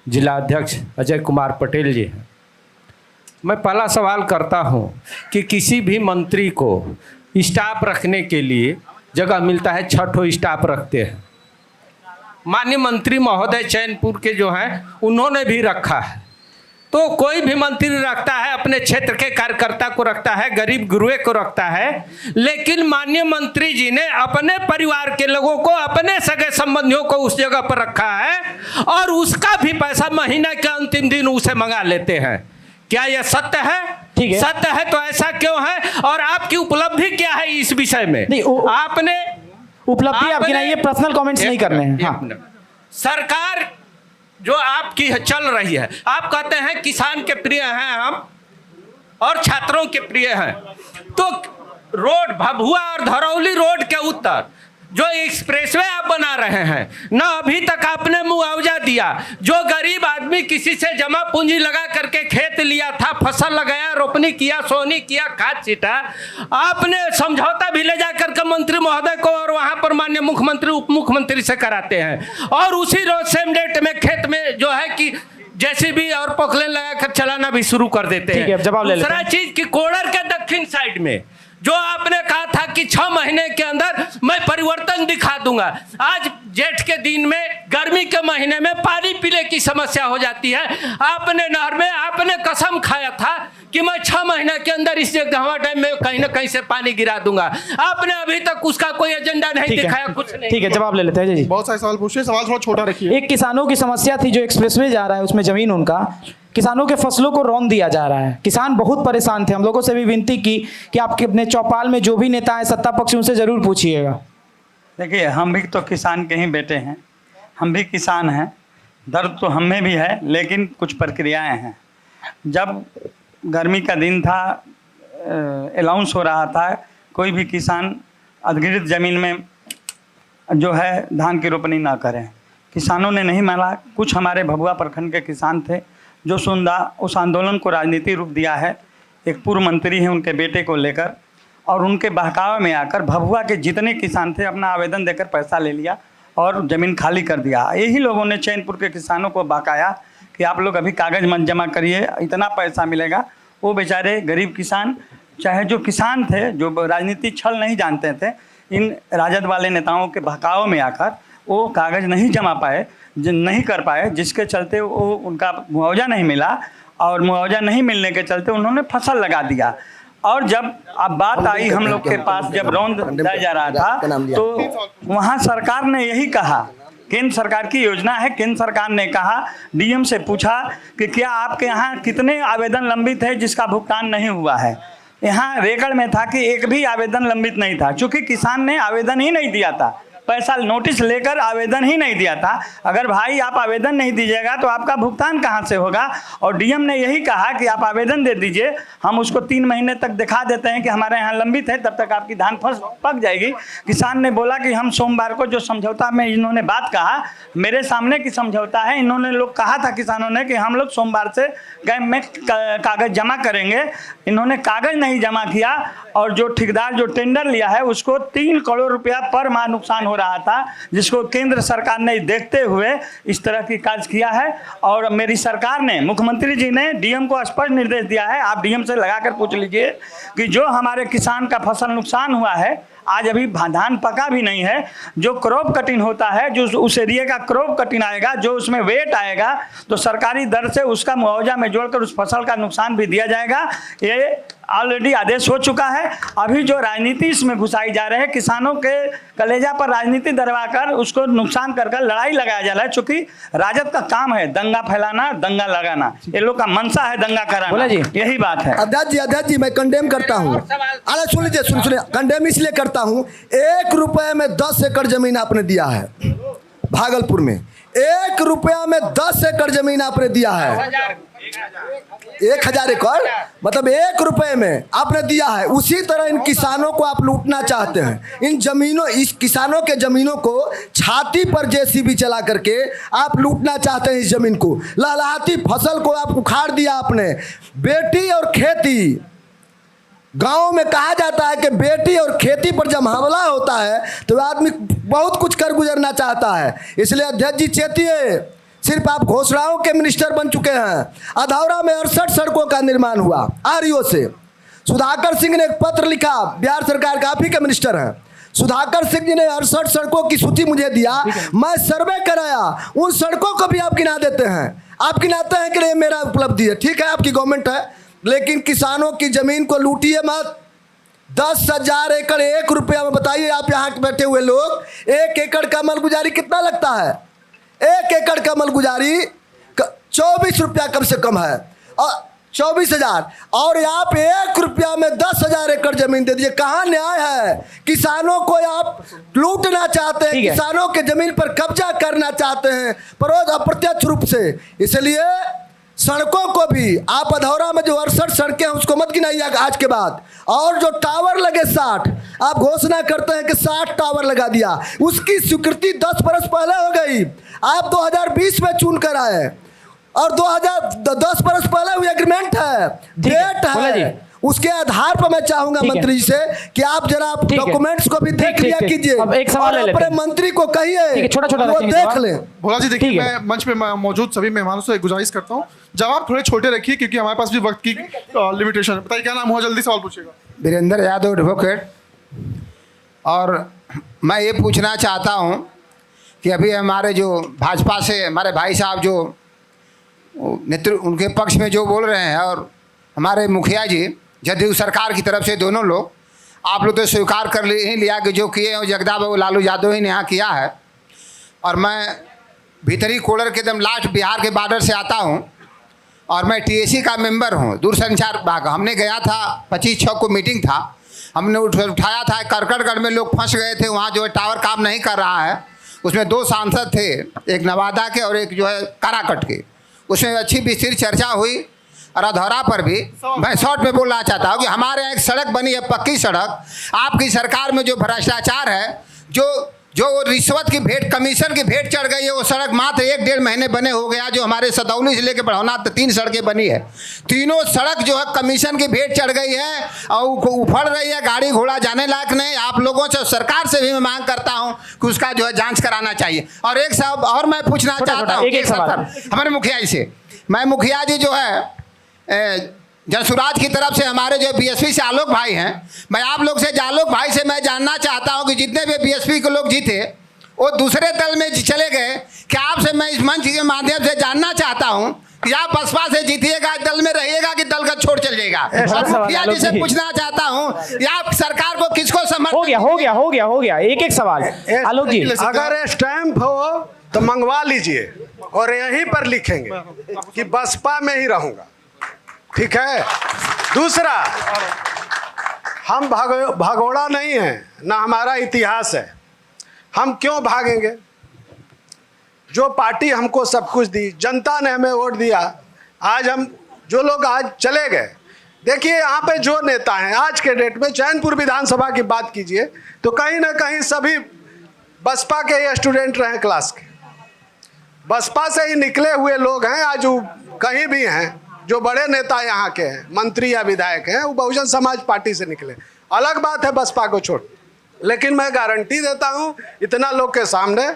जिला अध्यक्ष अजय कुमार पटेल जी हैं। मैं पहला सवाल करता हूं कि किसी भी मंत्री को स्टाफ रखने के लिए जगह मिलता है, 6 ठो स्टाफ रखते हैं। माननीय मंत्री महोदय चैनपुर के जो हैं उन्होंने भी रखा है। तो कोई भी मंत्री रखता है, अपने क्षेत्र के कार्यकर्ता को रखता है, गरीब गुरुए को रखता है, लेकिन माननीय मंत्री जी ने अपने परिवार के लोगों को, अपने सगे संबंधियों को उस जगह पर रखा है और उसका भी पैसा महीने के अंतिम दिन उसे मंगा लेते हैं। क्या यह सत्य है? ठीक है, सत्य है तो ऐसा क्यों है? और आपकी उपलब्धि क्या है इस विषय में? आपने उपलब्धि आपकी नहीं, ये पर्सनल कमेंट्स नहीं करने हैं। हाँ। सरकार जो आपकी चल रही है, आप कहते हैं किसान के प्रिय हैं हम और छात्रों के प्रिय हैं, तो रोड भभुआ और धरौली रोड के उत्तर जो एक्सप्रेसवे आप बना रहे हैं, ना अभी तक आपने मुआवजा दिया। जो गरीब आदमी किसी से जमा पूंजी लगा करके खेत लिया था, फसल लगाया, रोपनी किया, सोनी किया, खाद छीटा, आपने समझौता भी ले जाकर के मंत्री महोदय को और वहां पर माननीय मुख्यमंत्री उप मुख्यमंत्री से कराते हैं और उसी रोज सेम डेट में खेत में जो है कि जेसीबी और पोखलेन लगाकर चलाना भी शुरू कर देते हैं। जवाब ले लेते हैं। दूसरा चीज कि कोडर के दक्षिण साइड में जो आपने कहा था कि 6 महीने के अंदर मैं परिवर्तन दिखा दूंगा, आज जेठ के दिन में, गर्मी के महीने में पानी पीने की समस्या हो जाती है। आपने नहर में आपने कसम खाया था कि मैं 6 महीने के अंदर इस जगह टाइम में कहीं ना कहीं से पानी गिरा दूंगा। आपने अभी तक उसका कोई एजेंडा नहीं दिखाया, कुछ नहीं। ठीक है, जवाब ले लेते हैं जी। बहुत सारे सवाल पूछिए, सवाल थोड़ा छोटा रखिए। एक किसानों की समस्या थी, जो एक्सप्रेसवे जा रहा है उसमें जमीन उनका, किसानों के फसलों को रौंद दिया जा रहा है। किसान बहुत परेशान थे। हम लोगों से भी विनती की कि आपके अपने चौपाल में जो भी नेता है सत्ता पक्ष, उनसे जरूर पूछिएगा। देखिए, हम भी तो किसान के ही बेटे हैं, हम भी किसान हैं, दर्द तो हमें भी है, लेकिन कुछ प्रक्रियाएं हैं। जब गर्मी का दिन था, अलाउंस हो रहा था, कोई भी किसान अधिकृत ज़मीन में जो है धान की रोपनी ना करें। किसानों ने नहीं माना। कुछ हमारे भभुआ प्रखंड के किसान थे जो उस आंदोलन को राजनीतिक रूप दिया है। एक पूर्व मंत्री हैं, उनके बेटे को लेकर, और उनके बहकावे में आकर भभुआ के जितने किसान थे अपना आवेदन देकर पैसा ले लिया और ज़मीन खाली कर दिया। यही लोगों ने चैनपुर के किसानों को बहकाया कि आप लोग अभी कागज़ मत जमा करिए, इतना पैसा मिलेगा। वो बेचारे गरीब किसान, चाहे जो किसान थे, जो राजनीति छल नहीं जानते थे, इन राजद वाले नेताओं के बहकाव में आकर वो कागज़ नहीं जमा पाए, नहीं कर पाए, जिसके चलते वो उनका मुआवजा नहीं मिला और मुआवजा नहीं मिलने के चलते उन्होंने फसल लगा दिया। और जब अब बात आई हम लोग के पास, जब रौंद दिया जा रहा था, तो वहाँ सरकार ने यही कहा, केंद्र सरकार की योजना है, केंद्र सरकार ने कहा, डीएम से पूछा कि क्या आपके यहाँ कितने आवेदन लंबित है जिसका भुगतान नहीं हुआ है। यहाँ रेकड़ में था कि एक भी आवेदन लंबित नहीं था, क्योंकि किसान ने आवेदन ही नहीं दिया था, पैसा नोटिस लेकर आवेदन ही नहीं दिया था। अगर भाई आप आवेदन नहीं दीजिएगा तो आपका भुगतान कहाँ से होगा। और डीएम ने यही कहा कि आप आवेदन दे दीजिए, हम उसको 3 महीने तक दिखा देते हैं कि हमारे यहाँ लंबित है, तब तक आपकी धान फसल पक जाएगी। किसान ने बोला कि हम सोमवार को, जो समझौता में इन्होंने बात कहा, मेरे सामने की समझौता है, इन्होंने लोग कहा था किसानों ने कि हम लोग सोमवार से गैम में कागज़ जमा करेंगे। इन्होंने कागज़ नहीं जमा किया और जो ठेकेदार जो टेंडर लिया है उसको 3 करोड़ रुपया पर माह नुकसान हो रहा था, जिसको केंद्र सरकार ने देखते हुए इस तरह की कार्य किया है। और मेरी सरकार ने, मुख्यमंत्री जी ने डीएम को स्पष्ट निर्देश दिया है, आप डीएम से लगाकर पूछ लीजिए कि जो हमारे किसान का फसल नुकसान हुआ है, आज अभी धान पका भी नहीं है। जो क्रॉप कटिंग होता है, जो उस एरिया का क्रॉप कटिंग आएगा, जो उसमें वेट आएगा, तो सरकारी दर से उसका मुआवजा में जोड़कर उस फसल का नुकसान भी दिया जाएगा। ये ऑलरेडी आदेश हो चुका है। अभी जो राजनीति इसमें घुसाई जा रहे हैं, किसानों के कलेजा पर राजनीति दरवाकर उसको नुकसान कर लड़ाई लगाया जा रहा है। चूंकि राजद का काम है दंगा फैलाना, दंगा लगाना, ये लोग का मनसा है दंगा कराना। बोला जी, यही बात है। अध्यक्ष जी मैं कंडेम करता हूँ। अरे सुन लीजिए, सुनिए, कंडेम इसलिए करता हूँ, 1 रुपए में 10 एकड़ जमीन आपने दिया है भागलपुर में। 1 रुपया में 10 एकड़ जमीन आपने दिया है। 1000 एकड़ मतलब 1 रुपए में आपने दिया है। उसी तरह इन किसानों को आप लूटना चाहते हैं। इस किसानों के जमीनों को छाती पर जेसीबी चला करके आप लूटना चाहते हैं। इस जमीन को, लहलहाती फसल को आप उखाड़ दिया आपने। बेटी और खेती, गांव में कहा जाता है कि बेटी और खेती पर जब हमला होता है तो आदमी बहुत कुछ कर गुजरना चाहता है। इसलिए अध्यक्ष जी चेतिए, सिर्फ आप घोषणाओं के मिनिस्टर बन चुके हैं। अधौरा में 68 सड़कों का निर्माण हुआ आरईओ से। सुधाकर सिंह ने एक पत्र लिखा, बिहार सरकार का, आप ही के मिनिस्टर हैं। सुधाकर सिंह जी ने 68 सड़कों की सूची मुझे दिया, मैं सर्वे कराया, उन सड़कों को भी आप गिना देते हैं। आप गिनाते हैं कि ये मेरा उपलब्धि है, ठीक है, आपकी गवर्नमेंट है, लेकिन किसानों की जमीन को लूटिए मत। 10,000 एकड़ 1 रुपया में, बताइए आप यहाँ बैठे हुए लोग, 1 एकड़ का मलगुजारी कितना लगता है? 1 एकड़ का मलगुजारी 24 रुपया कम से कम है, और 24,000, और आप 1 रुपया में 10,000 एकड़ जमीन दे दिए। कहाँ न्याय है? किसानों को आप लूटना चाहते हैं, किसानों के जमीन पर कब्जा करना चाहते हैं परोक्ष अप्रत्यक्ष रूप से। इसलिए सड़कों को भी आप अधौरा में जो 68 सड़कें हैं उसको मत गिनाइए आज के बाद। और जो टावर लगे 60, आप घोषणा करते हैं कि 60 टावर लगा दिया, उसकी स्वीकृति 10 बरस पहले हो गई। आप 2020 में चुन कर आए और 10 बरस पहले हुई एग्रीमेंट है, डेट है। उसके आधार पर मैं चाहूंगा मंत्री जी से कि आप जरा डॉक्यूमेंट्स को भी देख लिया कीजिए। अब एक सवाल ले लेते हैं, अपने मंत्री को कहिए छोटा-छोटा वो देख ले। भोला जी देखिए, मैं मंच पे मौजूद सभी मेहमानों से गुजारिश करता हूँ, जवाब थोड़े छोटे रखिए क्योंकि हमारे पास भी वक्त की लिमिटेशन है। बताइए क्या नाम हुआ, जल्दी सवाल पूछिएगा। वीरेंद्र यादव एडवोकेट। और मैं ये पूछना चाहता हूँ कि अभी हमारे जो भाजपा से हमारे भाई साहब जो नेतृत्व उनके पक्ष में जो बोल रहे हैं, और हमारे मुखिया जी जदयू सरकार की तरफ से दोनों लोग, आप लोग तो स्वीकार कर ही लिया कि जो किए हैं जगदा बाबू लालू यादव ही ने यहाँ किया है। और मैं भीतरी कोडर के एकदम लास्ट बिहार के बॉर्डर से आता हूँ और मैं टीएसी का मेंबर हूँ, दूरसंचार विभाग। हमने गया था 25/6 को मीटिंग था, हमने उठाया था करकटगढ़ में लोग फंस गए थे, वहाँ जो है टावर काम नहीं कर रहा है। उसमें 2 सांसद थे, एक नवादा के और एक जो है काराकट के। उसमें अच्छी विस्तृत चर्चा हुई। और अधौरा पर भी मैं शॉर्ट में बोलना चाहता हूँ कि हमारे यहाँ एक सड़क बनी है, पक्की सड़क। आपकी सरकार में जो भ्रष्टाचार है, जो रिश्वत की भेंट, कमीशन की भेंट चढ़ गई है, वो सड़क मात्र 1-1.5 महीने बने हो गया। जो हमारे सतौली से लेकर बढ़ौना 3 सड़कें बनी है, तीनों सड़क जो है कमीशन की भेंट चढ़ गई है और उफड़ रही है, गाड़ी घोड़ा जाने लायक नहीं। आप लोगों से, सरकार से भी मैं मांग करता हूँ कि उसका जो है जांच कराना चाहिए। और एक साहब और मैं पूछना चाहता हूँ हमारे मुखिया जी से। मैं मुखिया जी जो है जनसुराज की तरफ से हमारे जो बीएसपी से आलोक भाई हैं, मैं आप लोग से आलोक भाई से मैं जानना चाहता हूं कि जितने भी बीएसपी के लोग जीते वो दूसरे दल में चले गए। क्या आपसे मैं इस मंच के माध्यम से जानना चाहता हूं कि आप बसपा से जीतिएगा, दल में रहिएगा कि दल का छोड़ चल जाएगा? मुखिया जी से पूछना चाहता हूं या आप सरकार को किसको समर्थन? हो गया एक सवाल आलोक जी। अगर स्टैंप हो तो मंगवा लीजिए और यहीं पर लिखेंगे कि बसपा में ही रहूंगा, ठीक है। दूसरा, हम भागोड़ा नहीं है, ना हमारा इतिहास है, हम क्यों भागेंगे? जो पार्टी हमको सब कुछ दी, जनता ने हमें वोट दिया, आज हम जो लोग आज चले गए, देखिए यहाँ पे जो नेता हैं आज के डेट में, चैनपुर विधानसभा की बात कीजिए तो कहीं ना कहीं सभी बसपा के स्टूडेंट रहे क्लास के, बसपा से ही निकले हुए लोग हैं। आज कहीं भी हैं जो बड़े नेता यहाँ के हैं, मंत्री या विधायक हैं, वो बहुजन समाज पार्टी से निकले। अलग बात है बसपा को छोड़, लेकिन मैं गारंटी देता हूँ इतना लोग के सामने,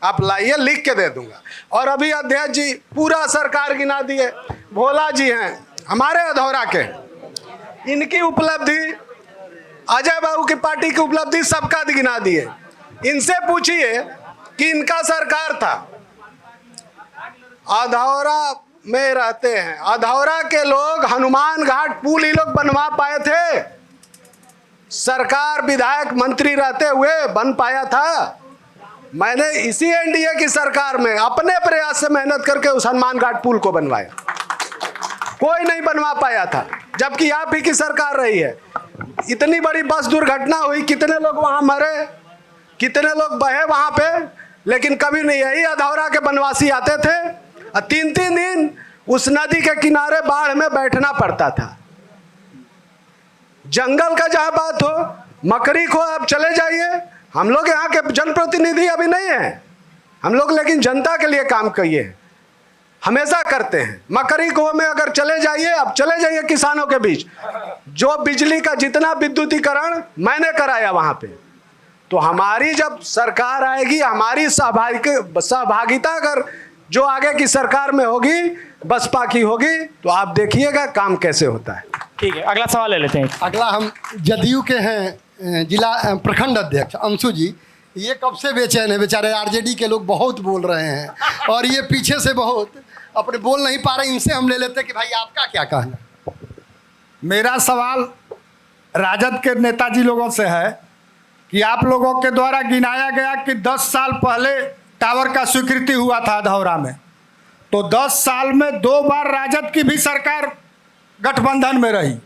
आप लाइए, लिख के दे दूंगा। और अभी अध्यक्ष जी पूरा सरकार गिना दिए। भोला जी हैं हमारे अधौरा के, इनकी उपलब्धि अजय बाबू की पार्टी की उपलब्धि सबका गिना दिए। इनसे पूछिए कि इनका सरकार था, अधौरा में रहते हैं, अधौरा के लोग हनुमान घाट पुल ही लोग बनवा पाए थे? सरकार विधायक मंत्री रहते हुए बन पाया था? मैंने इसी एनडीए की सरकार में अपने प्रयास से मेहनत करके उस हनुमान घाट पुल को बनवाया, कोई नहीं बनवा पाया था, जबकि आप ही की सरकार रही है। इतनी बड़ी बस दुर्घटना हुई, कितने लोग वहां मरे, कितने लोग बहे वहां पे, लेकिन कभी नहीं। यही अधौरा के बनवासी आते थे और 3-3 दिन उस नदी के किनारे बाढ़ में बैठना पड़ता था। जंगल का जहां बात हो, मकरी को आप चले जाइए, हम लोग यहाँ के जनप्रतिनिधि अभी नहीं है हम लोग, लेकिन जनता के लिए काम किए हमेशा करते हैं। मकरी कुओं में अगर चले जाइए, अब चले जाइए किसानों के बीच, जो बिजली का जितना विद्युतीकरण मैंने कराया वहां पे, तो हमारी जब सरकार आएगी, हमारी सहभागिता अगर जो आगे की सरकार में होगी, बसपा की होगी, तो आप देखिएगा काम कैसे होता है। ठीक है, अगला सवाल ले लेते हैं। अगला हम जदयू के हैं जिला प्रखंड अध्यक्ष अंशु जी। ये कब से बेचैन है बेचारे, आरजेडी के लोग बहुत बोल रहे हैं और ये पीछे से बहुत अपने बोल नहीं पा रहे। इनसे हम ले लेते हैं कि भाई आपका क्या कहना। मेरा सवाल राजद के नेताजी लोगों से है कि आप लोगों के द्वारा गिनाया गया कि 10 साल पहले टावर का स्वीकृति हुआ था अधौरा में, तो 10 साल में 2 बार राजद की भी सरकार गठबंधन में रही।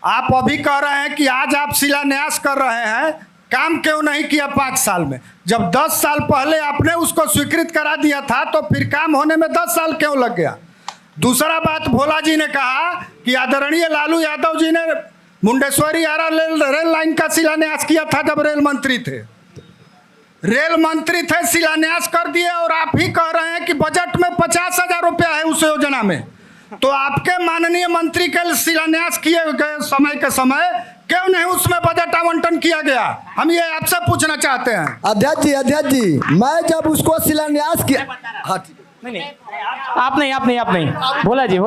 आप अभी कह रहे हैं कि आज आप शिलान्यास कर रहे हैं, काम क्यों नहीं किया 5 साल में? जब 10 साल पहले आपने उसको स्वीकृत करा दिया था तो फिर काम होने में 10 साल क्यों लग गया? दूसरा बात, भोला जी ने कहा कि आदरणीय लालू यादव जी ने मुंडेश्वरी आरा रेल लाइन का शिलान्यास किया था जब रेल मंत्री थे। रेल मंत्री थे, शिलान्यास कर दिए, और आप ही कह रहे हैं कि बजट में 50,000 रुपया है उस योजना में। तो आपके माननीय मंत्री के शिलान्यास किए गए समय के समय क्यों नहीं उसमें बजट आवंटन किया गया? हम ये आपसे पूछना चाहते हैं। अध्यक्ष जी, मैं जब उसको शिलान्यास किया, हाँ नहीं, आप नहीं, भोला जी।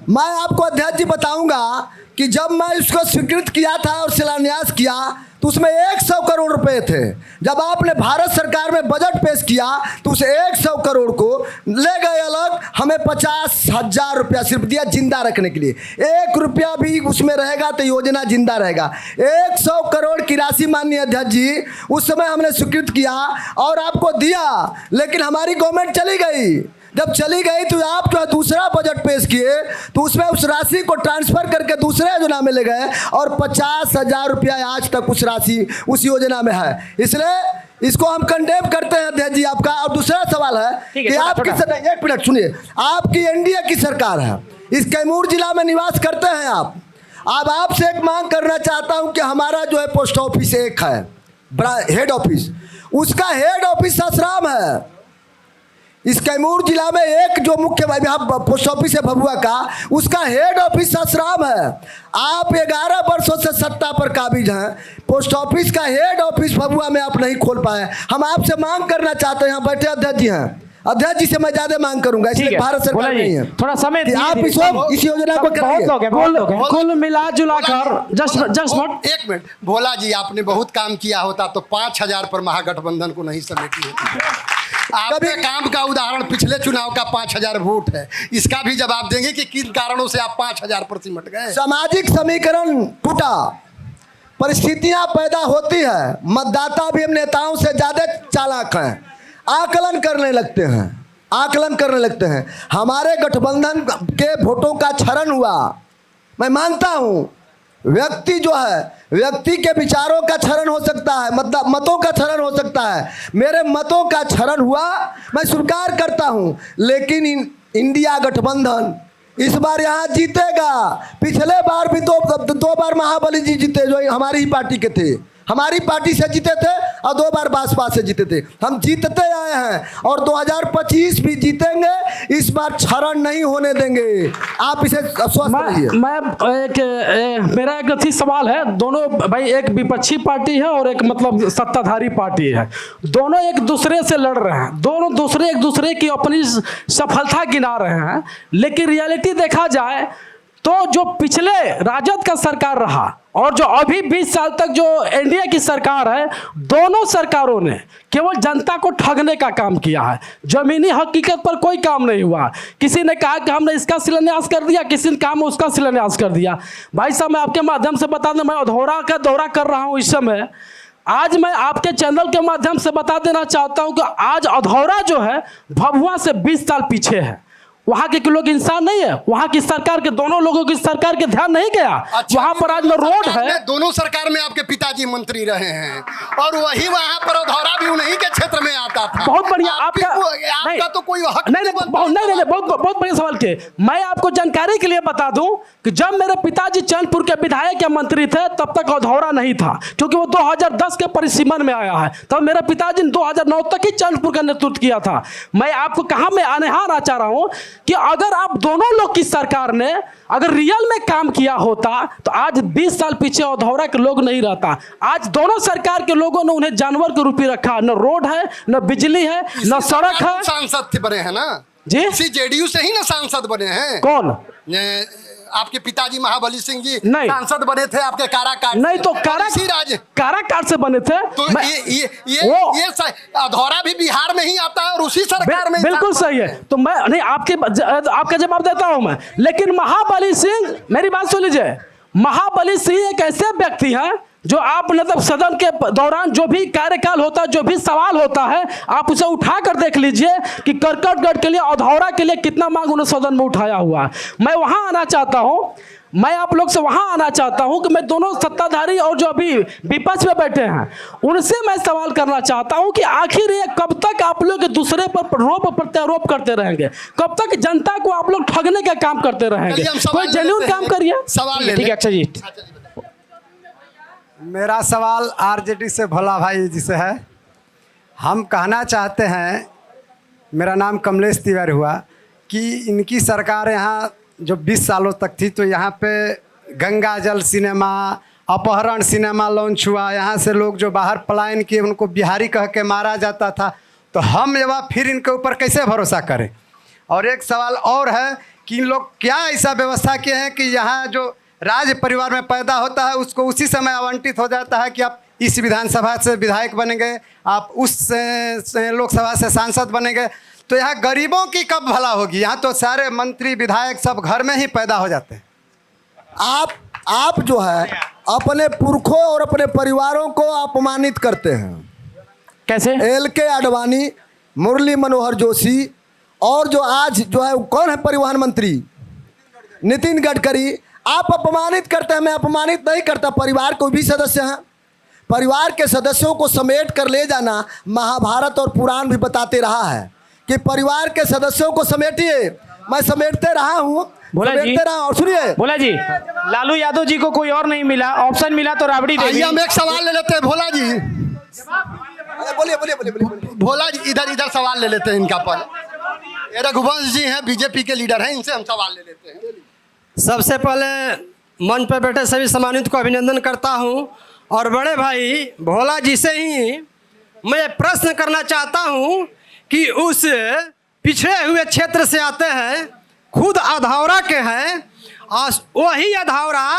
मैं आपको अध्यक्ष जी बताऊंगा कि जब मैं उसको स्वीकृत किया था और शिलान्यास किया तो उसमें 100 करोड़ रुपए थे। जब आपने भारत सरकार में बजट पेश किया तो उस 100 करोड़ को ले गए अलग, हमें 50,000 रुपया सिर्फ दिया जिंदा रखने के लिए। 1 रुपया भी उसमें रहेगा तो योजना जिंदा रहेगा। 100 करोड़ की राशि माननीय अध्यक्ष जी उस समय हमने स्वीकृत किया और आपको दिया, लेकिन हमारी गवर्नमेंट चली गई। जब चली गई तो आप जो दूसरा बजट पेश किए तो उसमें उस राशि को ट्रांसफर करके दूसरे योजना में ले गए और 50,000 रुपया आज तक उस राशि उस योजना में है। इसलिए इसको हम कंडेम करते हैं अध्यक्ष जी आपका। और दूसरा सवाल है कि आपकी, एक मिनट सुनिए, आपकी एनडीए की सरकार है, इस कैमूर जिला में निवास करते हैं आप। अब आपसे एक मांग करना चाहता हूं कि हमारा जो है पोस्ट ऑफिस एक है बड़ा हेड ऑफिस, उसका हेड ऑफिस ससराम है। इस कैमूर जिला में एक जो मुख्य पोस्ट ऑफिस है भभुआ का, उसका हेड ऑफिस ससराम है। आप 11 वर्षों से सत्ता पर काबिज हैं, पोस्ट ऑफिस का हेड ऑफिस भभुआ में आप नहीं खोल पाए। हम आपसे मांग करना चाहते हैं, यहाँ बैठे अध्यक्ष जी हैं, अध्यक्ष जी से मैं ज्यादा मांग करूंगा, इसलिए भारत सरकार नहीं है, थोड़ा समय आप इस योजना को करिए। कुल मिला जुला कर जस्ट एक मिनट, भोला जी आपने बहुत काम किया होता तो 5,000 पर महागठबंधन को नहीं समेटी होती। आपके काम का उदाहरण पिछले चुनाव का 5,000 वोट है, इसका भी जवाब देंगे कि किन कारणों से आप 5,000 पर सिमट गए। सामाजिक समीकरण टूटा, परिस्थितियां पैदा होती है, मतदाता भी हम नेताओं से ज्यादा चालाक हैं, आकलन करने लगते हैं। हमारे गठबंधन के वोटों का क्षरण हुआ, मैं मानता हूं। व्यक्ति जो है, व्यक्ति के विचारों का क्षरण हो सकता है, मतों का क्षरण हो सकता है। मेरे मतों का क्षरण हुआ, मैं स्वीकार करता हूं, लेकिन इंडिया गठबंधन इस बार यहाँ जीतेगा। पिछले बार भी दो बार महाबली जी जीते, जो हमारी ही पार्टी के थे, हमारी पार्टी से जीते थे, और 2 बार भाजपा से जीते थे। हम जीतते आए हैं और 2025 भी जीतेंगे। इस बार क्षरण नहीं होने देंगे, आप इसे स्वस्थ रहिए। मेरा एक अच्छी सवाल है, दोनों भाई, एक विपक्षी पार्टी है और एक मतलब सत्ताधारी पार्टी है, दोनों एक दूसरे से लड़ रहे हैं, दोनों एक दूसरे की अपनी सफलता गिना रहे हैं, लेकिन रियलिटी देखा जाए तो जो पिछले राजद का सरकार रहा और जो अभी 20 साल तक जो एनडीए की सरकार है, दोनों सरकारों ने केवल जनता को ठगने का काम किया है। जमीनी हकीकत पर कोई काम नहीं हुआ। किसी ने कहा कि हमने इसका शिलान्यास कर दिया, किसी ने कहा मैं उसका शिलान्यास कर दिया। भाई साहब, मैं आपके माध्यम से बता दें, मैं अधौरा का दौरा कर रहा हूँ इस समय। आज मैं आपके चैनल के माध्यम से बता देना चाहता हूं कि आज अधौरा जो है भभुआ से 20 साल पीछे है। वहां के लोग इंसान नहीं है, वहां की सरकार के दोनों लोगों की सरकार के ध्यान नहीं गया। वहां पर आज में रोड है। दोनों सरकार में आपके पिताजी मंत्री रहे हैं और वही वहां पर अधौरा भी उन्हीं के क्षेत्र में आता था। बहुत बढ़िया। आपका तो कोई हक नहीं, बहुत बढ़िया सवाल किए। मैं आपको जानकारी के लिए बता दूं कि जब मेरे पिताजी चैनपुर के विधायक या मंत्री थे तब तक अधौरा नहीं था, क्योंकि वो 2010 के परिसीमन में आया है। तब मेरे पिताजी ने 2009 तक ही चैनपुर का नेतृत्व किया था। मैं आपको कहा मैं आना चाह रहा हूं कि अगर आप दोनों लोग की सरकार ने अगर रियल में काम किया होता तो आज 20 साल पीछे अधौरा के लोग नहीं रहता। आज दोनों सरकार के लोगों ने उन्हें जानवर के रूप में रखा। न रोड है, न बिजली है, न सड़क है। सांसद बने हैं ना जी, इसी जेडीयू से ही ना सांसद बने हैं। कौन? आपके पिताजी महाबली सिंह जी नहीं सांसद बने थे आपके काराकाट। नहीं तो काराकाट से बने थे। तो ये अधौरा भी बिहार में ही आता है और उसी सरकार में। बिल्कुल सही है। तो मैं नहीं आपका जवाब देता हूं मैं, लेकिन महाबली सिंह, मेरी बात सुन लीजिए, महाबली सिंह एक ऐसे व्यक्ति हैं जो आप मतलब सदन के दौरान जो भी कार्यकाल होता है, जो भी सवाल होता है, आप उसे उठा कर देख लीजिए कि करकटगढ़ के लिए, अधौरा के लिए कितना मांग उन्हें सदन में उठाया हुआ है। मैं वहां आना चाहता हूं, मैं आप लोग से वहां आना चाहता हूं कि मैं दोनों सत्ताधारी और जो अभी विपक्ष में बैठे हैं उनसे मैं सवाल करना चाहता हूं कि आखिर ये कब तक आप लोग एक दूसरे पर रोप प्रत्यारोप करते रहेंगे? कब तक जनता को आप लोग ठगने का काम करते रहेंगे? कोई जेन्युइन काम करिए। सवाल ठीक है, अच्छा जी। मेरा सवाल आरजेडी से भोला भाई जी से है। हम कहना चाहते हैं, मेरा नाम कमलेश तिवारी हुआ, कि इनकी सरकार यहाँ जो 20 सालों तक थी तो यहाँ पे गंगा जल सिनेमा, अपहरण सिनेमा लॉन्च हुआ। यहाँ से लोग जो बाहर पलायन किए उनको बिहारी कह के मारा जाता था। तो हम एवं फिर इनके ऊपर कैसे भरोसा करें? और एक सवाल और है कि इन लोग क्या ऐसा व्यवस्था किए हैं कि यहाँ जो राज परिवार में पैदा होता है उसको उसी समय आवंटित हो जाता है कि आप इस विधानसभा से विधायक बनेंगे, आप उस लोकसभा से सांसद बनेंगे। तो यहाँ गरीबों की कब भला होगी? यहाँ तो सारे मंत्री विधायक सब घर में ही पैदा हो जाते हैं। आप जो है अपने पुरखों और अपने परिवारों को अपमानित करते हैं। कैसे? LK आडवाणी, मुरली मनोहर जोशी और जो आज जो है कौन है परिवहन मंत्री, नितिन गडकरी, आप अपमानित करते हैं। मैं अपमानित नहीं करता, परिवार को भी सदस्य हैं। परिवार के सदस्यों को समेट कर ले जाना महाभारत और पुराण भी बताते रहा है कि परिवार के सदस्यों को समेटिए। मैं समेटते रहा हूँ, समेटते रहा। और सुनिए भोला जी, लालू यादव जी को कोई और नहीं मिला, ऑप्शन मिला तो राबड़ी देगी। हम एक सवाल ले लेते हैं भोला जी। बोलिए भोला जी, इधर सवाल ले लेते हैं इनका पर। रघुवंश जी हैं, बीजेपी के लीडर हैं, इनसे हम सवाल ले लेते हैं। सबसे पहले मंच पर बैठे सभी सम्मानित को अभिनंदन करता हूं और बड़े भाई भोला जी से ही मैं प्रश्न करना चाहता हूं कि उस पिछड़े हुए क्षेत्र से आते हैं, खुद अधौरा के हैं, वही अधौरा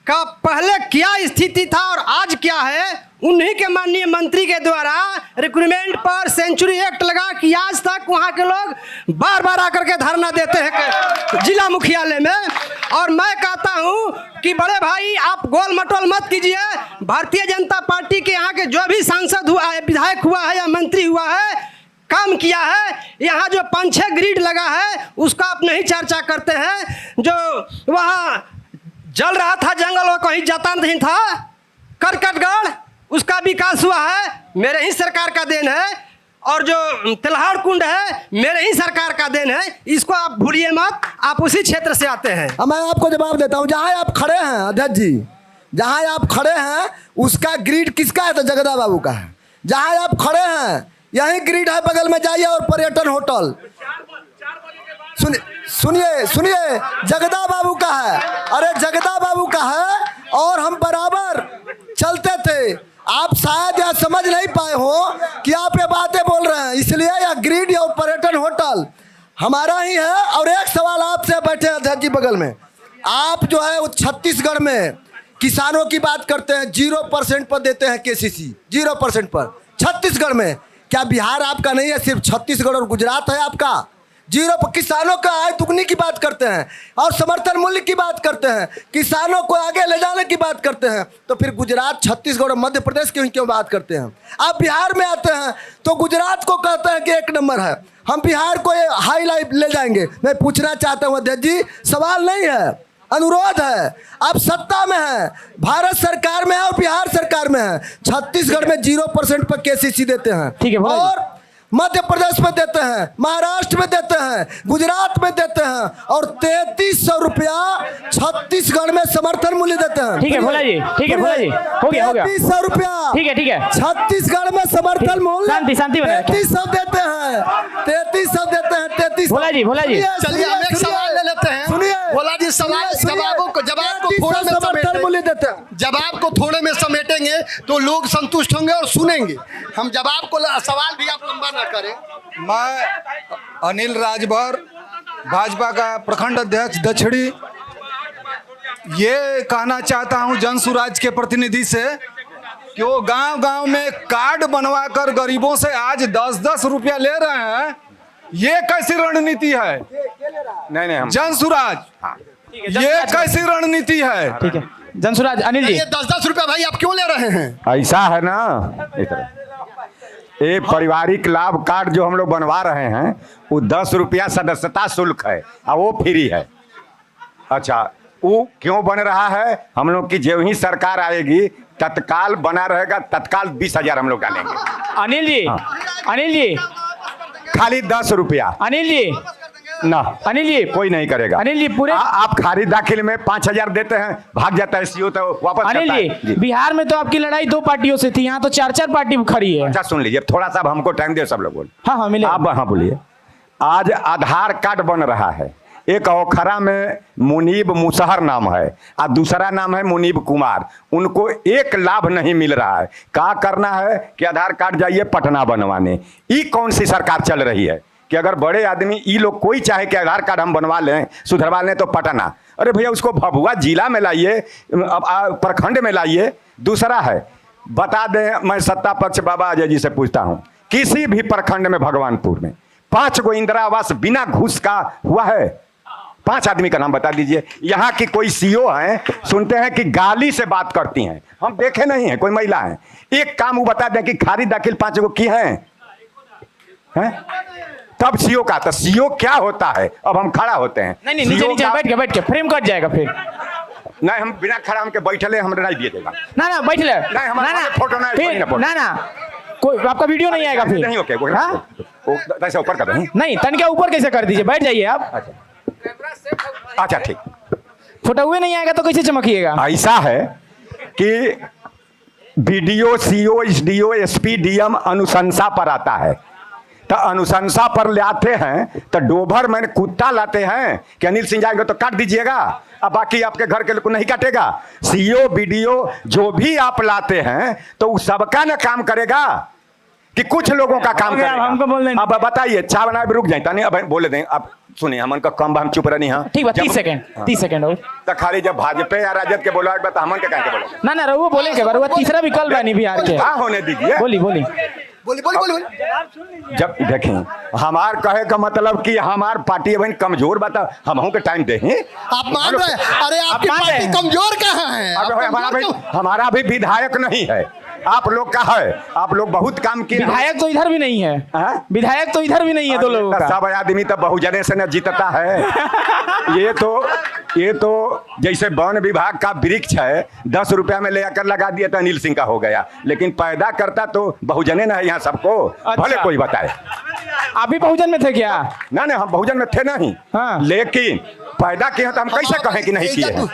का पहले क्या स्थिति था और आज क्या है? उन्हीं के माननीय मंत्री के द्वारा रिक्रूटमेंट पर सेंचुरी एक्ट लगा कि आज तक वहाँ के लोग बार बार आकर के धरना देते हैं जिला मुख्यालय में। और मैं कहता हूँ कि बड़े भाई आप गोल मटोल मत कीजिए। भारतीय जनता पार्टी के यहाँ के जो भी सांसद हुआ है, विधायक हुआ है या मंत्री हुआ है, काम किया है, यहाँ जो 5-6 ग्रिड लगा है उसका आप नहीं चर्चा करते हैं। जो वहाँ जल रहा था जंगल, वो कहीं जाता नहीं था। करकटगढ़ उसका विकास हुआ है, मेरे ही सरकार का देन है। और जो तिलहाड़ कुंड है, मेरे ही सरकार का देन है। इसको आप भूलिए मत, आप उसी क्षेत्र से आते हैं। मैं आपको जवाब देता हूँ। जहाँ आप खड़े हैं अध्यक्ष जी, जहाँ आप खड़े हैं उसका ग्रिड किसका है? तो जगदा बाबू का है। जहाँ आप खड़े हैं यही ग्रिड है, बगल में जाइए और पर्यटन होटल। सुनिए जगदा बाबू का है। अरे जगदा बाबू का है और हम बराबर चलते थे। आप शायद यह समझ नहीं पाए हो कि आप ये बातें बोल रहे हैं, इसलिए यह ग्रिड और पर्यटन होटल हमारा ही है। और एक सवाल आपसे बैठे अध्यक्ष जी बगल में, आप जो है वो छत्तीसगढ़ में किसानों की बात करते हैं, 0% पर देते हैं KCC, 0% पर छत्तीसगढ़ में। क्या बिहार आपका नहीं है, सिर्फ छत्तीसगढ़ और गुजरात है आपका? 0 पर किसानों का आय दुगनी की बात करते हैं और समर्थन मूल्य की बात करते हैं, किसानों को आगे ले जाने की बात करते हैं, तो फिर गुजरात, छत्तीसगढ़ और मध्य प्रदेश की क्यों बात करते हैं? आप बिहार में आते हैं तो गुजरात को कहते हैं कि 1 नंबर है, हम बिहार को हाई लाइफ ले जाएंगे। मैं पूछना चाहता हूँ अध्यक्ष जी, सवाल नहीं है, अनुरोध है। आप सत्ता में हैं, भारत सरकार में है और बिहार सरकार में है। छत्तीसगढ़ में 0% पर KCC देते हैं, ठीक है, और मध्य प्रदेश में देते हैं, महाराष्ट्र में देते हैं, गुजरात में देते हैं, और 3300 रुपया छत्तीसगढ़ में समर्थन मूल्य देते हैं। ठीक है भोला जी, ठीक है भोला जी, हो गया 3300 रुपया, ठीक है, ठीक है। छत्तीसगढ़ में समर्थन मूल्य शांति शांति बनाए, 3300 देते हैं, 3300 देते हैं, 3300। भोला जी, भोला जी, चलिए हम एक सवाल ले लेते हैं। सुनिए भोला जी, सवाल जवाब को थोड़े में समर्थन मूल्य देते हैं। जवाब को थोड़े में समेटेंगे तो लोग संतुष्ट होंगे और सुनेंगे। हम जवाब को सवाल भी आप लंबा ना करें। मैं अनिल राजभर, भाजपा का प्रखंड अध्यक्ष दक्षिणी, ये कहना चाहता हूं जन सुराज के प्रतिनिधि से कि वो गांव-गांव में कार्ड बनवाकर गरीबों से आज 10-10 रुपया ले रहे हैं। ये कैसी रणनीति है? नहीं हम जन सुराज, ये कैसी रणनीति है? ठीक है जनसुराज, अनिल जी, ये 10-10 रुपया भाई आप क्यों ले रहे हैं? ऐसा है ना, ये पारिवारिक लाभ कार्ड जो हम लोग बनवा रहे हैं वो 10 रुपया सदस्यता शुल्क है और वो फ्री है। अच्छा, वो क्यों बन रहा है? हम लोग की जो ही सरकार आएगी तत्काल बना रहेगा, तत्काल 20,000 हम लोग डालेंगे। अनिल जी, अनिल जी, खाली 10 रुपया, अनिल जी ना अनिल जी, कोई नहीं करेगा। अनिल जी पूरे आप खारिज दाखिल में 5,000 देते हैं, भाग जाता है सीओ तो वापस अनिल करता है। जी, बिहार में तो आपकी लड़ाई 2 पार्टियों से थी, यहाँ तो 4-4 पार्टी खड़ी है। अच्छा सुन लीजिए, थोड़ा सा हमको टाइम दे, सब लोग बोल। हाँ मिले आप हाँ बोलिए। आज आधार कार्ड बन रहा है, एक ओखरा में मुनीब मुसहर नाम है और दूसरा नाम है मुनीब कुमार, उनको एक लाभ नहीं मिल रहा है। क्या करना है कि आधार कार्ड जाइए पटना बनवाने। ये कौन सी सरकार चल रही है कि अगर बड़े आदमी ये लोग कोई चाहे कि आधार कार्ड हम बनवा लें, सुधरवा लें तो पटना, अरे भैया उसको भभुआ जिला में लाइए, प्रखंड में लाइए। दूसरा है, बता दें, मैं सत्ता पक्ष बाबा अजय जी से पूछता हूँ, किसी भी प्रखंड में भगवानपुर में 5 गो इंदिरा आवास बिना घूस का हुआ है? 5 आदमी का नाम बता दीजिए। यहाँ की कोई सीओ हैं, सुनते हैं कि गाली से बात करती हैं, हम देखे नहीं है, कोई महिला है। एक काम वो बता दें कि खारिज दाखिल 5 गो की हैं? तब सीओ का, तो सीओ क्या होता है? अब हम खड़ा होते हैं, नहीं नीचे नीचे बैठ के फ्रेम कट जाएगा फिर। नहीं हम बिना खड़ा हमके बैठले हम नहीं दिए देगा। ना बैठ ले, नहीं हमारा फोटो नहीं, ना कोई आपका वीडियो नहीं आएगा फिर। नहीं ओके, कैसे ऊपर कर दें? नहीं तनिका ऊपर कैसे कर दीजिए, बैठ जाइए आप। अच्छा ठीक, फोटो हुए नहीं आएगा तो कैसे चमकिएगा? ऐसा है कि BDO, CO, SDO, SP, DM अनुशंसा पर आता है, तो अनुशंसा पर लाते हैं तो डोभर मैंने कुत्ता लाते हैं कि अनिल सिंह जाएंगे तो काट दीजिएगा, अब बाकी आपके घर के लोग नहीं काटेगा। सीओ बीडीओ जो भी आप लाते हैं तो सबका ना काम करेगा कि कुछ लोगों का काम करेगा? हमको बोल दें। अब बताइए, चाय बनाए रुक जाए नहीं, अब बोले दें, अब सुनिए, हमन का कम हम चुप रही। हाँ ठीक है, 30 सेकंड हो तो खाली जब भाजपा या राजद के बोला बता, हमन के कह के बोला ना रहुआ बोले के बार, तीसरा विकल्प है नहीं बिहार के। हाँ होने दीजिए, बोली जब देखें हमार कहे का मतलब कि हमार पार्टी बहन कमजोर बता, हम के टाइम दे आप मान रहे हैं? अरे आपकी पार्टी कमजोर कहाँ है? हमारा भी विधायक नहीं है, आप लोग का है, आप लोग बहुत काम किए। विधायक तो इधर भी नहीं है, विधायक तो इधर भी नहीं है, 2 लोगों का। सब आदमी तो बहुजने से न जीतता है। ये तो जैसे वन विभाग का वृक्ष है, 10 रुपया में ले आकर लगा दिया तो अनिल सिंह का हो गया, लेकिन पैदा करता तो बहुजने न है यहाँ सबको। भले कोई बताए, आप भी बहुजन में थे क्या? ना हम बहुजन में थे नहीं, लेकिन पैदा किया तो हम कैसे कहें कि नहीं किए?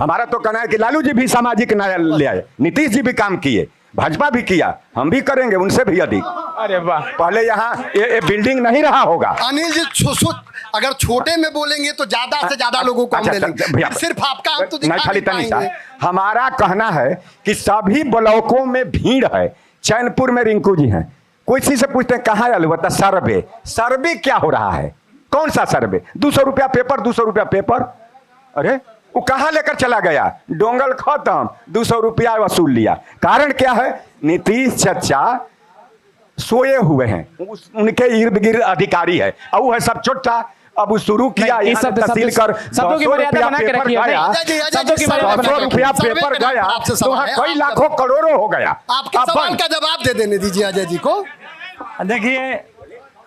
हमारा तो कहना है कि लालू जी भी सामाजिक न्याय ले आए, नीतीश जी भी काम किए, भाजपा भी किया, हम भी करेंगे उनसे भी अधिक। अरे वाह, पहले यहाँ ये बिल्डिंग नहीं रहा होगा। अनिल जी अगर छोटे में बोलेंगे तो ज्यादा से ज्यादा लोगों को हम ले लेंगे, सिर्फ आपका हम तो दिखा नहीं पाएंगे। हमारा कहना है कि सभी ब्लॉकों में भीड़ है। चैनपुर में रिंकू जी हैं, कोई चीज से पूछते हैं कहाँ आलू, बता सर्वे क्या हो रहा है? कौन सा सर्वे? 200 रुपया पेपर, 200 रुपया पेपर। अरे वो कहाँ लेकर चला गया? डोंगल खत्म, 200 रुपया वसूल लिया। कारण क्या है? नीतीश चचा सोए हुए हैं, उनके इर्द गिर्द अधिकारी है, और वो है सब चुट्टा। अब शुरू किया तहसील कर, शब्दों की मर्यादा बना के रखिए, शब्दों की मर्यादा बना के रुपया पेपर गया तो वहाँ कई लाखों करोड़ों हो गया। आपके सवाल का जवाब दे देने दीजिए अजय जी को। देखिए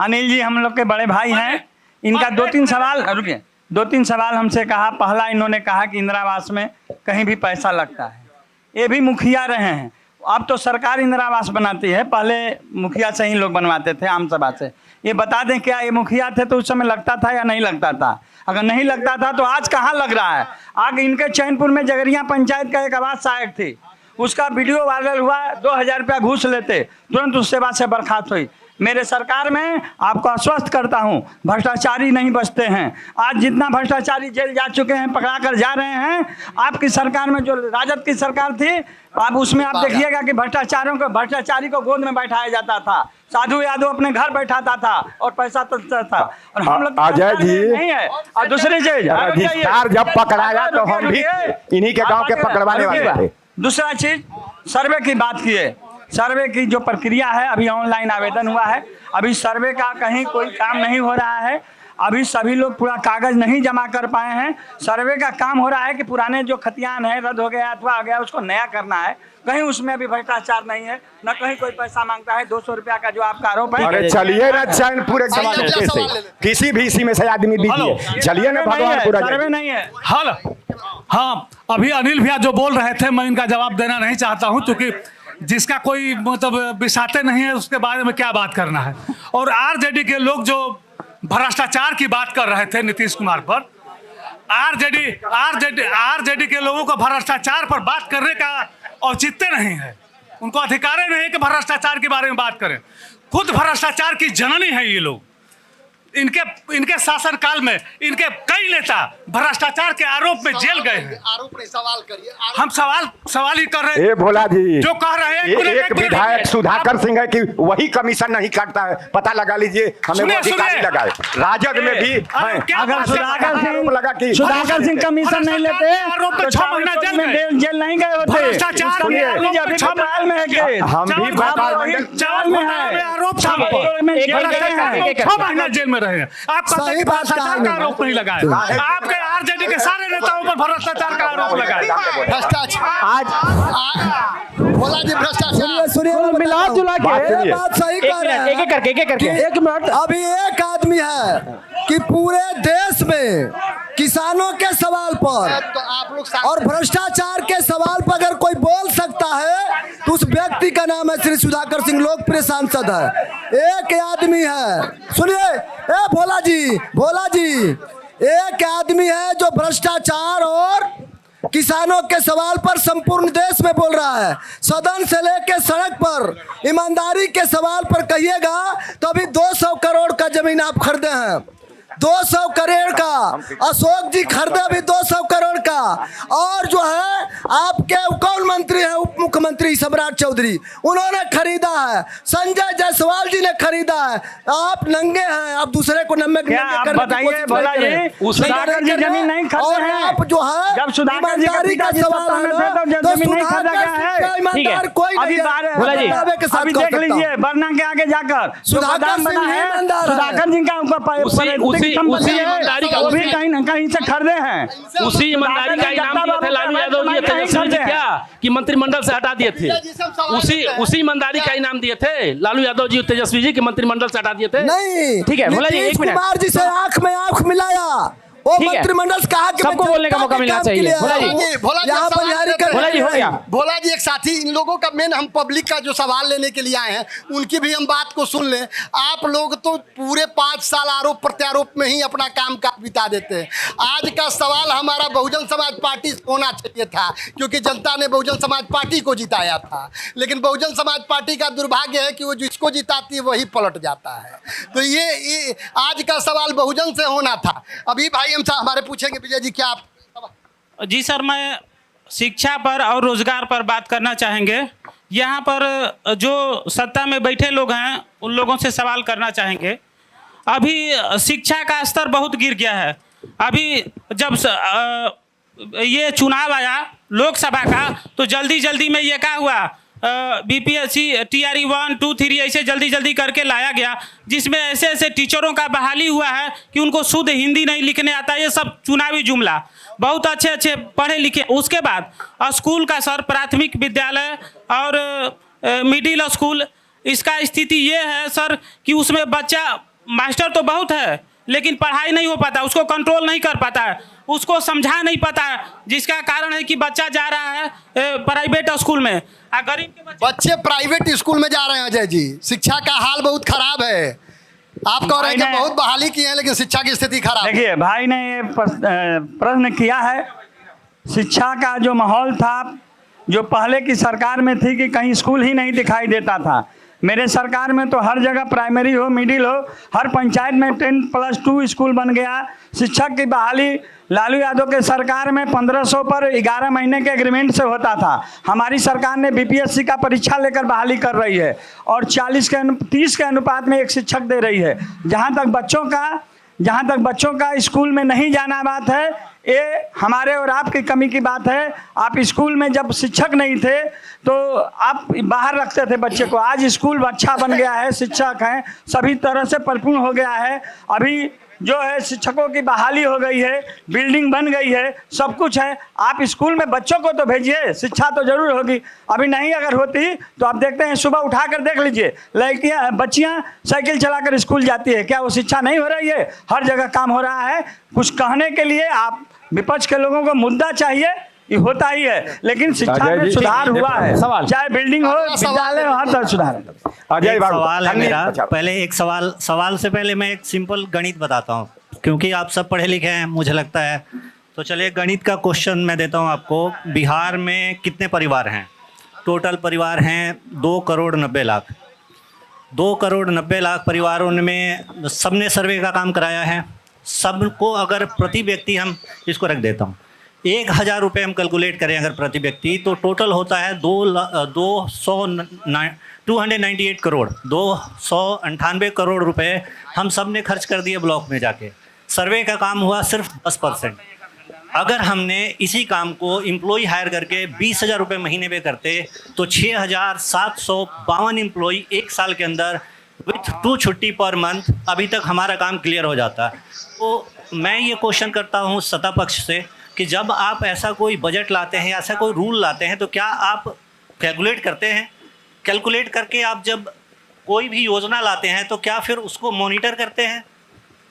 अनिल जी हम लोग के बड़े भाई हैं, इनका 2-3 सवाल, रुकिए, 2-3 सवाल हमसे कहा। पहला इन्होंने कहा कि इंदिरा आवास में कहीं भी पैसा लगता है, ये भी मुखिया रहे हैं, अब तो सरकार इंदिरा आवास बनाती है, पहले मुखिया से ही लोग बनवाते थे आम सभा से। ये बता दें क्या ये मुखिया थे तो उस समय लगता था या नहीं लगता था? अगर नहीं लगता था तो आज कहाँ लग रहा है? आगे इनके चैनपुर में जगरिया पंचायत का एक आवास सहायक थी, उसका वीडियो वायरल हुआ, 2000 रुपया घूस लेते, तुरंत उस सेवा से बर्खास्त हुई। मेरे सरकार में आपको आश्वस्त करता हूं, भ्रष्टाचारी नहीं बचते हैं। आज जितना भ्रष्टाचारी जेल जा चुके हैं, पकड़ा कर जा रहे हैं, आपकी सरकार में जो राजद की सरकार थी, आप उसमें आप देखिएगा कि भ्रष्टाचारी को गोद में बैठाया जाता था, साधु यादव अपने घर बैठाता था और पैसा तलता था। और हम लोग अजय जी नहीं है। और दूसरी चीज, अधिकार जब पकड़ाया तो हम भी इन्हीं के गांव के पकड़वाने वाले थे। दूसरा चीज, सर्वे की बात किए, सर्वे की जो प्रक्रिया है, अभी ऑनलाइन आवेदन हुआ है, अभी सर्वे का कहीं कोई काम नहीं हो रहा है, अभी सभी लोग पूरा कागज नहीं जमा कर पाए हैं। सर्वे का काम हो रहा है कि पुराने जो खतियान है रद्द हो गया अथवा आ गया उसको नया करना है, कहीं उसमें अभी भ्रष्टाचार नहीं है, न कहीं कोई पैसा मांगता है। 200 रुपया का जो आपका आरोप है। अरे चलिए ना चैनपुर किसी भी इसी में से आदमी दीजिए, चलिए ना भगवानपुर। सर्वे नहीं है। हाल हाँ, अभी अनिल भैया जो बोल रहे थे मैं इनका जवाब देना नहीं चाहता हूं, क्योंकि जिसका कोई मतलब बिसाते नहीं है उसके बारे में क्या बात करना है। और आरजेडी के लोग जो भ्रष्टाचार की बात कर रहे थे नीतीश कुमार पर, आरजेडी के लोगों को भ्रष्टाचार पर बात करने का औचित्य नहीं है, उनको अधिकार नहीं है कि भ्रष्टाचार के बारे में बात करें। खुद भ्रष्टाचार की जननी है ये लोग। इनके शासनकाल में इनके कई नेता भ्रष्टाचार के आरोप में जेल गए हैं। आरोप नहीं, सवाल करिए। हम सवाल ही कर रहे हैं। ए भोला जी, जो कह रहे हैं एक विधायक सुधाकर सिंह है कि वही कमीशन नहीं काटता है, पता लगा लीजिए, हमें वो अधिकारी लगाए। राजद में भी अगर सुधाकर सिंह कमीशन नहीं लेते तो 6 महीना जेल नहीं गए होते। हम भी जेल में रहे हैं। आपका भ्रष्टाचार का आरोप नहीं लगाया, आपके आरजेडी के सारे नेताओं पर भ्रष्टाचार का आरोप लगाया। आज भोला जी भ्रष्टाचार सुनिए मिला जुला के बात सही कह रहे हैं। एक करके एक मिनट। अभी एक आदमी है कि पूरे देश में किसानों के सवाल पर तो आप लोग और भ्रष्टाचार के सवाल पर अगर कोई बोल सकता है तो उस व्यक्ति का नाम है श्री सुधाकर सिंह, लोकप्रिय सांसद है। एक आदमी है, सुनिए ए भोला जी, एक आदमी है जो भ्रष्टाचार और किसानों के सवाल पर संपूर्ण देश में बोल रहा है। सदन से लेके सड़क पर ईमानदारी के सवाल पर कहिएगा तो अभी 200 करोड़ का जमीन आप खरीदे हैं, 200 करोड़ का अशोक जी खरीदे अभी 200 करोड़ का। और जो है आपके कौन मंत्री है, उप मुख्यमंत्री सम्राट चौधरी, उन्होंने खरीदा है, संजय जायसवाल जी ने खरीदा है। आप नंगे हैं, आप दूसरे को नंगे बताइए भोला जी, सुधाकर जी जमीन नहीं खरीदे हैं। आप जो है जब सुधाकर जी ईमानदारी का सवाल है तो जमीन नहीं खरीदा गया है। ईमानदार कोई नहीं है। भोला जी अभी देख लीजिए बरना के आगे जाकर सुधाकर जी का उसी ईमानदारी का, वो भी कहीं न कहीं से खरीदे हैं। उसी ईमानदारी का इनाम दिए थे लालू यादव जी, तेजस्वी जी क्या कि मंत्रिमंडल से हटा दिए थे। उसी ईमानदारी का इनाम दिए थे लालू यादव जी, तेजस्वी जी के मंत्रिमंडल से हटा दिए थे। नहीं, ठीक है भोला जी, एक मिनट। कुमार जी से आंख में आंख मिलाया, वो मंत्रिमंडल से कहा कि सबको बोलने का मौका मिलना चाहिए। भोला जी भोला जी एक साथी, इन लोगों का मेन, हम पब्लिक का जो सवाल लेने के लिए आए हैं उनकी भी हम बात को सुन लें। आप लोग तो पूरे 5 साल आरोप प्रत्यारोप में ही अपना काम काज बिता देते हैं। आज का सवाल हमारा बहुजन समाज पार्टी होना चाहिए था, क्योंकि जनता ने बहुजन समाज पार्टी को जिताया था, लेकिन बहुजन समाज पार्टी का दुर्भाग्य है कि वो जिसको जिताती है वही पलट जाता है। तो ये आज का सवाल बहुजन से होना था। अभी भाई हम हमारे पूछेंगे, विजय जी क्या आप? जी सर, मैं शिक्षा पर और रोजगार पर बात करना चाहेंगे। यहाँ पर जो सत्ता में बैठे लोग हैं उन लोगों से सवाल करना चाहेंगे। अभी शिक्षा का स्तर बहुत गिर गया है। अभी जब ये चुनाव आया लोकसभा का, तो जल्दी जल्दी में ये क्या हुआ, BPSC TRE 1, 2, 3 ऐसे जल्दी जल्दी करके लाया गया, जिसमें ऐसे ऐसे टीचरों का बहाली हुआ है कि उनको शुद्ध हिंदी नहीं लिखने आता। ये सब चुनावी जुमला, बहुत अच्छे अच्छे पढ़े लिखे। उसके बाद स्कूल का सर, प्राथमिक विद्यालय और मिडिल स्कूल, इसका स्थिति ये है सर कि उसमें बच्चा, मास्टर तो बहुत है लेकिन पढ़ाई नहीं हो पाता, उसको कंट्रोल नहीं कर पाता है, उसको समझा नहीं पाता है, जिसका कारण है कि बच्चा जा रहा है प्राइवेट स्कूल में। गरीब के बच्चे प्राइवेट स्कूल में जा रहे हैं अजय जी। शिक्षा का हाल बहुत खराब है। आप कह रहे हैं कि बहुत बहाली की है लेकिन शिक्षा की स्थिति खराब है। देखिए भाई ने ये प्रश्न किया है, शिक्षा का जो माहौल था, जो पहले की सरकार में थी कि कहीं स्कूल ही नहीं दिखाई देता था। मेरे सरकार में तो हर जगह प्राइमरी हो, मिडिल हो, हर पंचायत में 10+2 स्कूल बन गया। शिक्षक की बहाली लालू यादव के सरकार में 1500 पर 11 महीने के एग्रीमेंट से होता था। हमारी सरकार ने BPSC का परीक्षा लेकर बहाली कर रही है और 30 के अनुपात में एक शिक्षक दे रही है। जहाँ तक बच्चों का स्कूल में नहीं जाना बात है, ये हमारे और आपकी कमी की बात है। आप स्कूल में जब शिक्षक नहीं थे तो आप बाहर रखते थे बच्चे को। आज स्कूल अच्छा बन गया है, शिक्षक हैं, सभी तरह से परिपूर्ण हो गया है। अभी जो है शिक्षकों की बहाली हो गई है, बिल्डिंग बन गई है, सब कुछ है। आप स्कूल में बच्चों को तो भेजिए, शिक्षा तो जरूर होगी। अभी नहीं अगर होती तो आप देखते हैं, सुबह उठा कर देख लीजिए, लड़कियां बच्चियां साइकिल चलाकर स्कूल जाती है। क्या वो शिक्षा नहीं हो रही है? हर जगह काम हो रहा है। कुछ कहने के लिए आप विपक्ष के लोगों को मुद्दा चाहिए, ये होता ही है, लेकिन शिक्षा में सुधार हुआ है। चाहे बिल्डिंग हो, विद्यालय हो, हर तरह सुधार है। सवाल है मेरा, पहले एक सवाल से पहले मैं एक सिंपल गणित बताता हूँ, क्योंकि आप सब पढ़े लिखे हैं मुझे लगता है। तो चलिए गणित का क्वेश्चन मैं देता हूँ आपको। बिहार में कितने परिवार हैं? टोटल परिवार हैं 2,90,00,000। 2,90,00,000 परिवारों में सबने सर्वे का काम कराया है। सबको अगर प्रति व्यक्ति हम इसको रख देता हूँ, 1,000 रुपये हम कैलकुलेट करें अगर प्रति व्यक्ति, तो टोटल होता है 298 करोड़। 298 करोड़ रुपए हम सब ने खर्च कर दिए ब्लॉक में जाके। सर्वे का काम हुआ सिर्फ 10%। अगर हमने इसी काम को एम्प्लॉय हायर करके 20,000 रुपये महीने में करते तो 6,752 एम्प्लॉय एक साल के अंदर विथ 2 छुट्टी पर मंथ अभी तक हमारा काम क्लियर हो जाता। तो मैं ये क्वेश्चन करता हूँ सत्ता पक्ष से कि जब आप ऐसा कोई बजट लाते हैं, ऐसा कोई रूल लाते हैं, तो क्या आप कैलकुलेट करते हैं? कैलकुलेट करके आप जब कोई भी योजना लाते हैं तो क्या फिर उसको मॉनिटर करते हैं?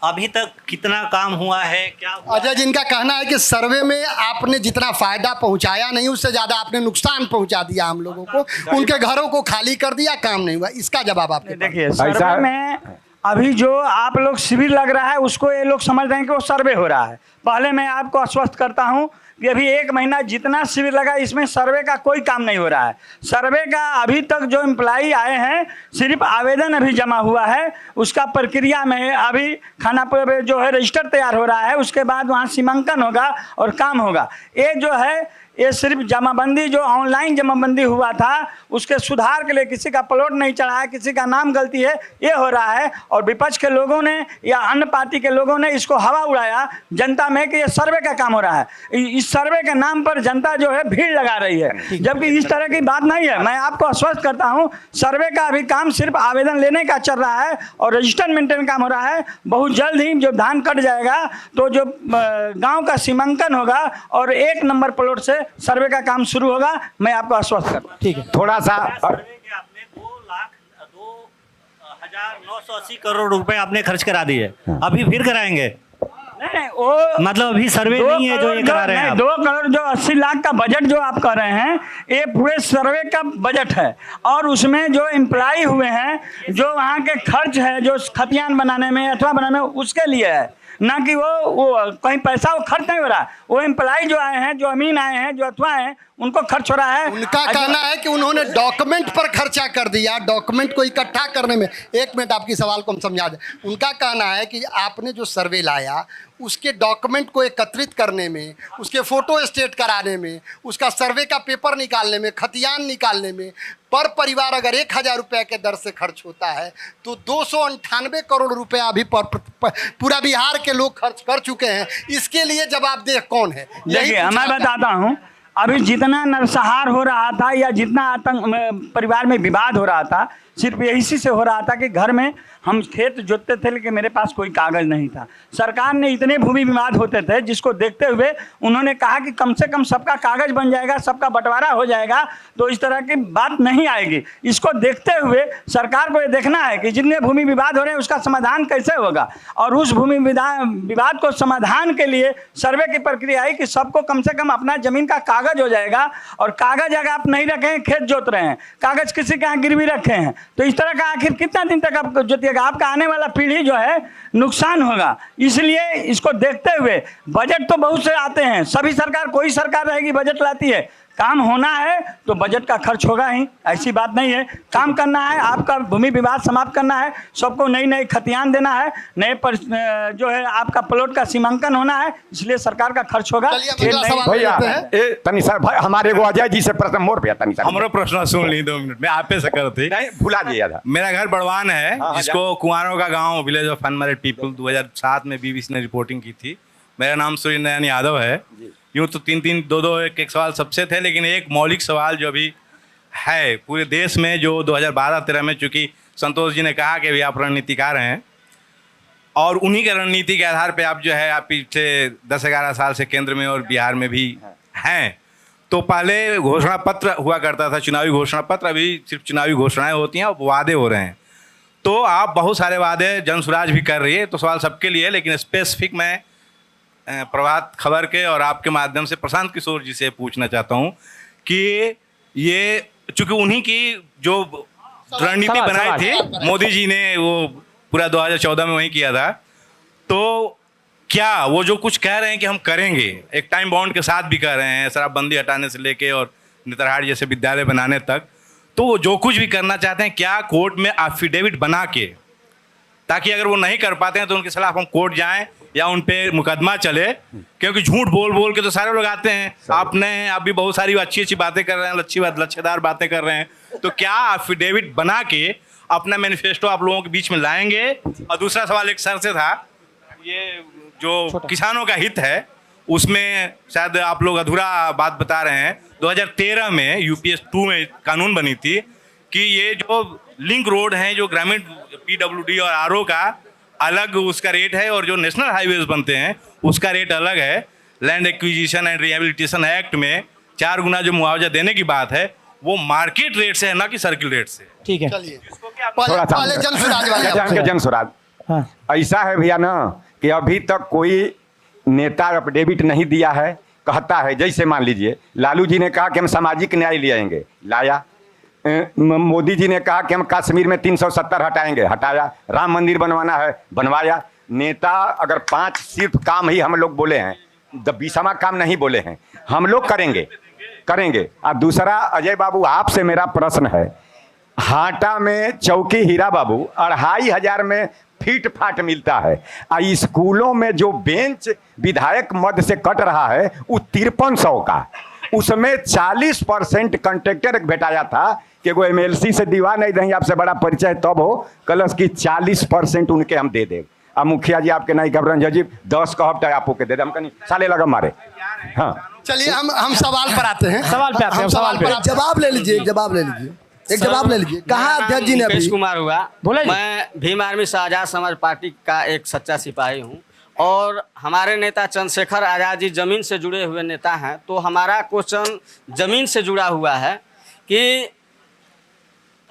अभी तक कितना काम हुआ है, क्या हुआ? अजय जी, इनका कहना है कि सर्वे में आपने जितना फायदा पहुंचाया नहीं, उससे ज़्यादा आपने नुकसान पहुंचा दिया हम लोगों को। उनके घरों को खाली कर दिया, काम नहीं हुआ। इसका जवाब आपने देखिए। सर्वे में अभी जो आप लोग शिविर लग रहा है उसको ये लोग समझ रहे हैं कि वो सर्वे हो रहा है। पहले मैं आपको आश्वस्त करता हूं कि अभी 1 महीना जितना शिविर लगा इसमें सर्वे का कोई काम नहीं हो रहा है। सर्वे का अभी तक जो एम्प्लॉई आए हैं सिर्फ आवेदन अभी जमा हुआ है, उसका प्रक्रिया में है। अभी खाना पर जो है रजिस्टर तैयार हो रहा है, उसके बाद वहाँ सीमांकन होगा और काम होगा। ये जो है ये सिर्फ जमाबंदी, जो ऑनलाइन जमाबंदी हुआ था उसके सुधार के लिए किसी का प्लॉट नहीं चढ़ा है, किसी का नाम गलती है, ये हो रहा है। और विपक्ष के लोगों ने या अन्य पार्टी के लोगों ने इसको हवा उड़ाया जनता में कि ये सर्वे का काम हो रहा है। इस सर्वे के नाम पर जनता जो है भीड़ लगा रही है, जबकि इस तरह की बात नहीं है। मैं आपको आश्वस्त करता हूँ, सर्वे का अभी काम सिर्फ आवेदन लेने का चल रहा है और रजिस्टर मेंटेन काम हो रहा है। बहुत जल्द ही जब धान कट जाएगा तो जो गाँव का सीमांकन होगा और 1 नंबर प्लॉट से सर्वे का काम शुरू होगा। मैं आपको आश्वस्त करता हूं। ठीक है, थोड़ा सा आपने 2,02,980 करोड़ रुपए आपने खर्च करा दिए, अभी फिर कराएंगे? नहीं, वो मतलब अभी सर्वे नहीं है जो ये करा रहे हैं। 2 करोड़ जो 80 लाख का बजट जो आप कर रहे हैं, ये पूरे सर्वे का बजट है और उसमें जो एम्प्लॉय हुए हैं, जो वहाँ के खर्च है, जो खतियान बनाने में अथवा बनाने में, उसके लिए है, ना कि वो कहीं पैसा वो खर्च नहीं हो रहा। वो एम्प्लॉय जो आए हैं, जो अमीन आए हैं, जो अथवा हैं, उनको खर्च हो रहा है। उनका कहना है कि उन्होंने डॉक्यूमेंट पर खर्चा कर दिया, डॉक्यूमेंट को इकट्ठा करने में। 1 मिनट आपकी सवाल को हम समझा दें। उनका कहना है कि आपने जो सर्वे लाया उसके डॉक्यूमेंट को एकत्रित करने में, उसके फोटो स्टेट कराने में, उसका सर्वे का पेपर निकालने में, खतियान निकालने में पर परिवार अगर 1000 रुपये के दर से खर्च होता है तो 298 करोड़ रुपया अभी पूरा बिहार के लोग खर्च कर चुके हैं। इसके लिए जवाबदेह कौन है? देखिए मैं बताता हूँ, अभी जितना नरसंहार हो रहा था या जितना आतंक परिवार में विवाद हो रहा था, सिर्फ इसी से हो रहा था कि घर में हम खेत जोतते थे लेकिन मेरे पास कोई कागज़ नहीं था। सरकार ने इतने भूमि विवाद होते थे जिसको देखते हुए उन्होंने कहा कि कम से कम सबका कागज़ बन जाएगा, सबका बंटवारा हो जाएगा तो इस तरह की बात नहीं आएगी। इसको देखते हुए सरकार को ये देखना है कि जितने भूमि विवाद हो रहे हैं उसका समाधान कैसे होगा, और उस भूमि विवाद को समाधान के लिए सर्वे की प्रक्रिया है कि सबको कम से कम अपना ज़मीन का कागज़ हो जाएगा। और कागज़ अगर आप नहीं रखे हैं, खेत जोत रहे हैं, कागज़ किसी के यहाँ गिरवी रखे हैं, तो इस तरह का आखिर कितना दिन तक आप जोतिएगा? आपका आने वाला पीढ़ी जो है नुकसान होगा। इसलिए इसको देखते हुए बजट तो बहुत से आते हैं, सभी सरकार कोई सरकार रहेगी बजट लाती है, काम होना है तो बजट का खर्च होगा ही, ऐसी बात नहीं है। काम करना है, आपका भूमि विवाद समाप्त करना है, सबको नई नई खतियान देना है, नए जो है आपका प्लॉट का सीमांकन होना है, इसलिए सरकार का खर्च होगा। भैया तनी सर भाई हमारे को अजय जी से प्रश्न मोर भैया तनी सर हमारा प्रश्न सुन ली 2 मिनट में आप पे सकर थी नहीं भुला दिया था। मेरा घर बड़वान है, जिसको कुंवारों का गांव विलेज ऑफ अनमैरिड पीपल 2007 में बीबीसी ने रिपोर्टिंग की थी। मेरा नाम सूर्य नारायण यादव है। यूँ तो 3-3, 2-2, 1-1 सवाल सबसे थे, लेकिन एक मौलिक सवाल जो अभी है पूरे देश में, जो 2012-13 में, चूँकि संतोष जी ने कहा कि भी आप रणनीतिकार हैं और उन्हीं के रणनीति के आधार पे आप जो है आप पिछले 10-11 साल से केंद्र में और बिहार में भी हैं। तो पहले घोषणा पत्र हुआ करता था, चुनावी घोषणा पत्र, अभी सिर्फ चुनावी घोषणाएँ होती हैं और वादे हो रहे हैं। तो आप बहुत सारे वादे जन स्वराज भी कर रही है, तो सवाल सबके लिए, लेकिन स्पेसिफिक मैं प्रभात खबर के और आपके माध्यम से प्रशांत किशोर जी से पूछना चाहता हूं कि ये चूंकि उन्हीं की जो रणनीति बनाई थी मोदी जी ने, वो पूरा 2014 में वही किया था, तो क्या वो जो कुछ कह रहे हैं कि हम करेंगे, एक टाइम बाउंड के साथ भी कह रहे हैं, शराबबंदी हटाने से लेके और नेतरहाट जैसे विद्यालय बनाने तक, तो वो जो कुछ भी करना चाहते हैं क्या कोर्ट में एफिडेविट बना के, ताकि अगर वो नहीं कर पाते हैं तो उनके खिलाफ हम कोर्ट जाएं या उन पे मुकदमा चले, क्योंकि झूठ बोल बोल के तो सारे लोग आते हैं। आपने आप भी बहुत सारी अच्छी अच्छी बातें कर रहे हैं, लच्छेदार बातें कर रहे हैं, तो क्या एफिडेविट बना के अपना मैनिफेस्टो आप लोगों के बीच में लाएंगे? और दूसरा सवाल एक सर से था, ये जो किसानों का हित है उसमें शायद आप लोग अधूरा बात बता रहे हैं। 2013 में यूपीएस 2 में कानून बनी थी कि ये जो लिंक रोड हैं, जो ग्रामीण पीडब्ल्यूडी और आरओ का अलग उसका रेट है और जो नेशनल हाईवेज बनते हैं उसका रेट अलग है। Land acquisition and rehabilitation act में 4 गुना जो मुआवजा देने की बात है वो मार्केट रेट से है, ना कि सर्किल रेट से। ठीक है, थोड़ा सा जन स्वराज ऐसा है भैया ना कि अभी तक कोई नेता एफिडेविट नहीं दिया है। कहता है जैसे मान लीजिए लालू जी ने कहा कि हम सामाजिक न्याय ले आएंगे, लाया। मोदी जी ने कहा कि हम कश्मीर में 370 हटाएंगे, हटाया। राम मंदिर बनवाना है, बनवाया। नेता अगर 5 सिर्फ काम ही हम लोग बोले हैं, 20वां काम नहीं बोले हैं, हम लोग करेंगे। और दूसरा अजय बाबू आपसे मेरा प्रश्न है, हाटा में चौकी हीरा बाबू 2500 में फीट फाट मिलता है। स्कूलों में जो बेंच विधायक मद से कट रहा है वो 5300 का, उसमें 40% कंट्रेक्टर भेटाया था कि वो एमएलसी से दीवा नहीं देंगे, आपसे बड़ा परिचय तब हो कलश की 40% उनके हम दे दें। अब मुखिया जी आपके नहीं घबराएं जी, 10 का हफ्ता आपको के दे दे, हम कहीं साले लगा मारे। हाँ चलिए हम सवाल पर आते हैं। सवाल पे आते हैं, सवाल पे जवाब ले लीजिए, एक जवाब ले लीजिए। कहाँ अध्यक्ष जी ने अभी? कुमार हुआ, बोले मैं भीम आर्मी से आज़ाद समाज पार्टी का एक सच्चा सिपाही हूँ और हमारे नेता चंद्रशेखर आज़ाद जी जमीन से जुड़े हुए नेता हैं। तो हमारा क्वेश्चन जमीन से जुड़ा हुआ है कि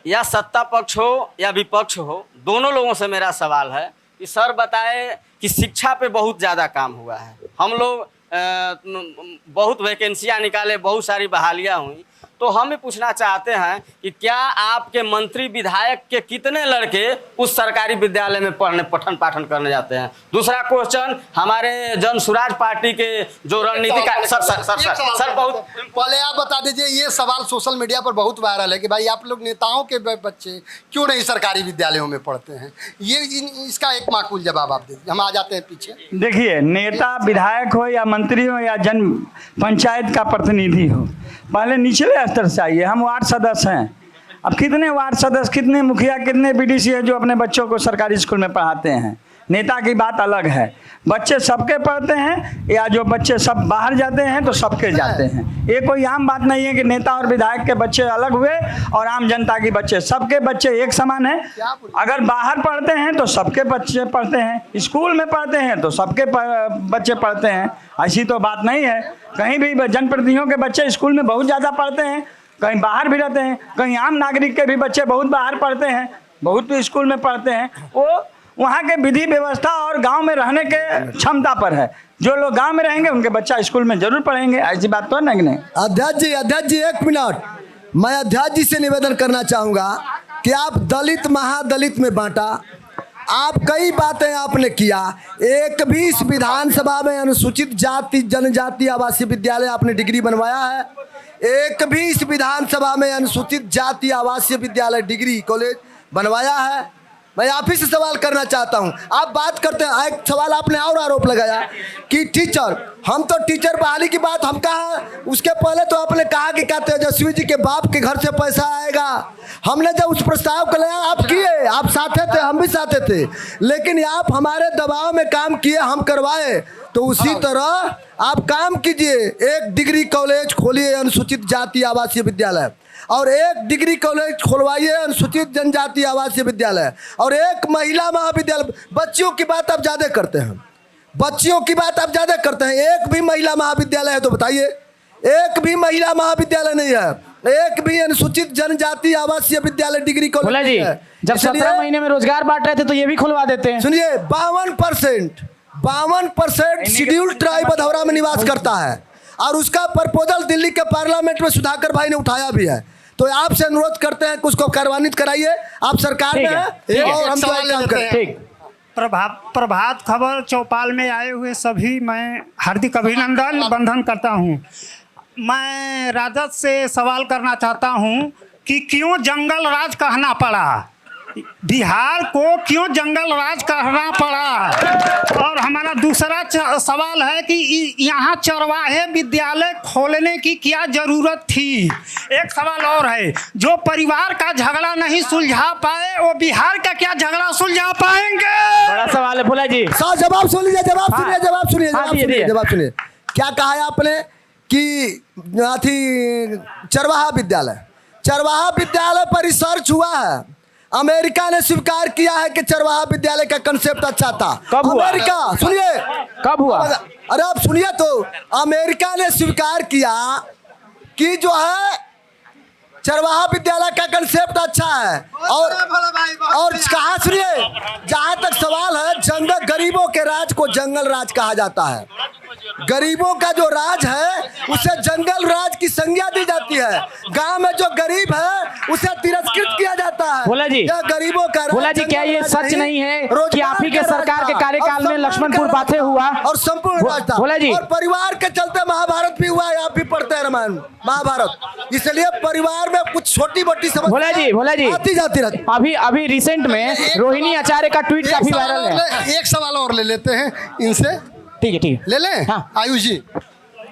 या सत्ता पक्ष हो या विपक्ष हो, दोनों लोगों से मेरा सवाल है कि सर बताए कि शिक्षा पे बहुत ज़्यादा काम हुआ है, हम लोग बहुत वैकेंसियाँ निकाले, बहुत सारी बहालियाँ हुई, तो हम भी पूछना चाहते हैं कि क्या आपके मंत्री विधायक के कितने लड़के उस सरकारी विद्यालय में पठन पाठन करने जाते हैं? दूसरा क्वेश्चन, हमारे जन स्वराज पार्टी के जो रणनीति का सर बहुत पहले आप बता दीजिए, ये सवाल सोशल मीडिया पर बहुत वायरल है कि भाई आप लोग नेताओं के बच्चे क्यों नहीं सरकारी विद्यालयों में पढ़ते हैं, ये इसका एक माकूल जवाब आप दीजिए, हम आ जाते हैं पीछे। देखिए, नेता विधायक हो या मंत्री हो या जन पंचायत का प्रतिनिधि हो, पहले निचले स्तर से आइए। हम वार्ड सदस्य हैं, अब कितने वार्ड सदस्य, कितने मुखिया, कितने बीडीसी है जो अपने बच्चों को सरकारी स्कूल में पढ़ाते हैं। नेता की बात अलग है, बच्चे सबके पढ़ते हैं या जो बच्चे सब बाहर जाते हैं तो सबके जाते हैं। ये कोई आम बात नहीं है कि नेता और विधायक के बच्चे अलग हुए और आम जनता के बच्चे, सबके बच्चे एक समान हैं। अगर बाहर पढ़ते हैं तो सबके बच्चे पढ़ते हैं, स्कूल में पढ़ते हैं तो सबके बच्चे पढ़ते हैं। ऐसी तो बात नहीं है। कहीं भी जनप्रतिनिधियों के बच्चे स्कूल में बहुत ज़्यादा पढ़ते हैं, कहीं बाहर भी रहते हैं, कहीं आम नागरिक के भी बच्चे बहुत बाहर पढ़ते हैं, बहुत स्कूल में पढ़ते हैं। वो वहाँ के विधि व्यवस्था और गांव में रहने के क्षमता पर है। जो लोग गांव में रहेंगे उनके बच्चा स्कूल में जरूर पढ़ेंगे, ऐसी बात तो नहीं। अध्यक्ष जी 1 मिनट, मैं अध्यक्ष जी से निवेदन करना चाहूँगा कि आप दलित महादलित में बांटा, आप कई बातें आपने किया। एक भी इस विधानसभा में अनुसूचित जाति जनजाति आवासीय विद्यालय आपने डिग्री बनवाया है? एक भी इस विधानसभा में अनुसूचित जाति आवासीय विद्यालय डिग्री कॉलेज बनवाया है? मैं आप ही से सवाल करना चाहता हूं। आप बात करते हैं, एक सवाल आपने और आरोप लगाया कि टीचर, हम तो टीचर बहाली की बात हम कहा, उसके पहले तो आपने कहा कि क्या तेजस्वी जी के बाप के घर से पैसा आएगा। हमने जब उस प्रस्ताव को लाया आप किए, आप साथे थे, हम भी साथे थे, लेकिन आप हमारे दबाव में काम किए, हम करवाए। तो उसी तरह आप काम कीजिए, एक डिग्री कॉलेज खोलिए अनुसूचित जाति आवासीय विद्यालय, और एक डिग्री कॉलेज खोलवाइए अनुसूचित जनजाति आवासीय विद्यालय, और एक महिला महाविद्यालय। बच्चियों की बात आप ज़्यादा करते हैं, बच्चियों की बात आप ज़्यादा करते हैं। एक भी महिला महाविद्यालय है तो बताइए? एक भी महिला महाविद्यालय नहीं है, एक भी अनुसूचित जनजाति आवासीय विद्यालय डिग्री कॉलेज जी है। जब 17 महीने में रोजगार बांट रहे थे तो ये भी खुलवा देते हैं। सुनिए, 52% शेड्यूल्ड ट्राइब भदौरा में निवास करता है, और उसका प्रपोजल दिल्ली के पार्लियामेंट में सुधाकर भाई ने उठाया भी है। तो आपसे अनुरोध करते हैं कि उसको कार्यान्वित कराइए। आप सरकार में हैं और हम काम करें। प्रभात खबर चौपाल में आए हुए सभी मैं हार्दिक अभिनंदन बंधन करता हूं। मैं राजद से सवाल करना चाहता हूं कि क्यों जंगल राज कहना पड़ा, बिहार को क्यों जंगल राज कहना पड़ा। और हमारा दूसरा सवाल है कि यहाँ चरवाहे विद्यालय खोलने की क्या जरूरत थी। एक सवाल और है, जो परिवार का झगड़ा नहीं सुलझा पाए वो बिहार का क्या झगड़ा सुलझा पाएंगे? बड़ा सवाल है भोला जी। जवाब सुनिए, जवाब सुनिए। क्या कहा है आपने कि चरवाहा विद्यालय पर रिसर्च हुआ है, अमेरिका ने स्वीकार किया है कि चरवाहा विद्यालय का कंसेप्ट अच्छा था। कब हुआ? अमेरिका, सुनिए, कब हुआ? अरे आप सुनिए तो, अमेरिका ने स्वीकार किया कि जो है चरवाहा विद्यालय का कंसेप्ट अच्छा है। और कहा, सुनिए, जहां तक सवाल है, जंगल गरीबों के राज को जंगल राज कहा जाता है। गरीबों का जो राज है उसे जंगल राज की संज्ञा दी जाती है। गांव में जो गरीब है उसे तिरस्कृत किया जाता है। भोला जी, गरीबों का राज, भोला जी, क्या ये सच नहीं है कि आप ही के सरकार के कार्यकाल में लक्ष्मणपुर पाथे हुआ और संपूर्ण राज था? भोला जी, और परिवार के चलते महाभारत भी हुआ है। आप भी पढ़ते हैं रामायण महाभारत, इसलिए परिवार में कुछ छोटी मोटी समस्या भोला जी आती जाती रहती। अभी रिसेंट में रोहिणी आचार्य का ट्वीट काफी वायरल है। एक सवाल और ले लेते हैं इनसे। ठीक है ले लें। हाँ। आयुष जी,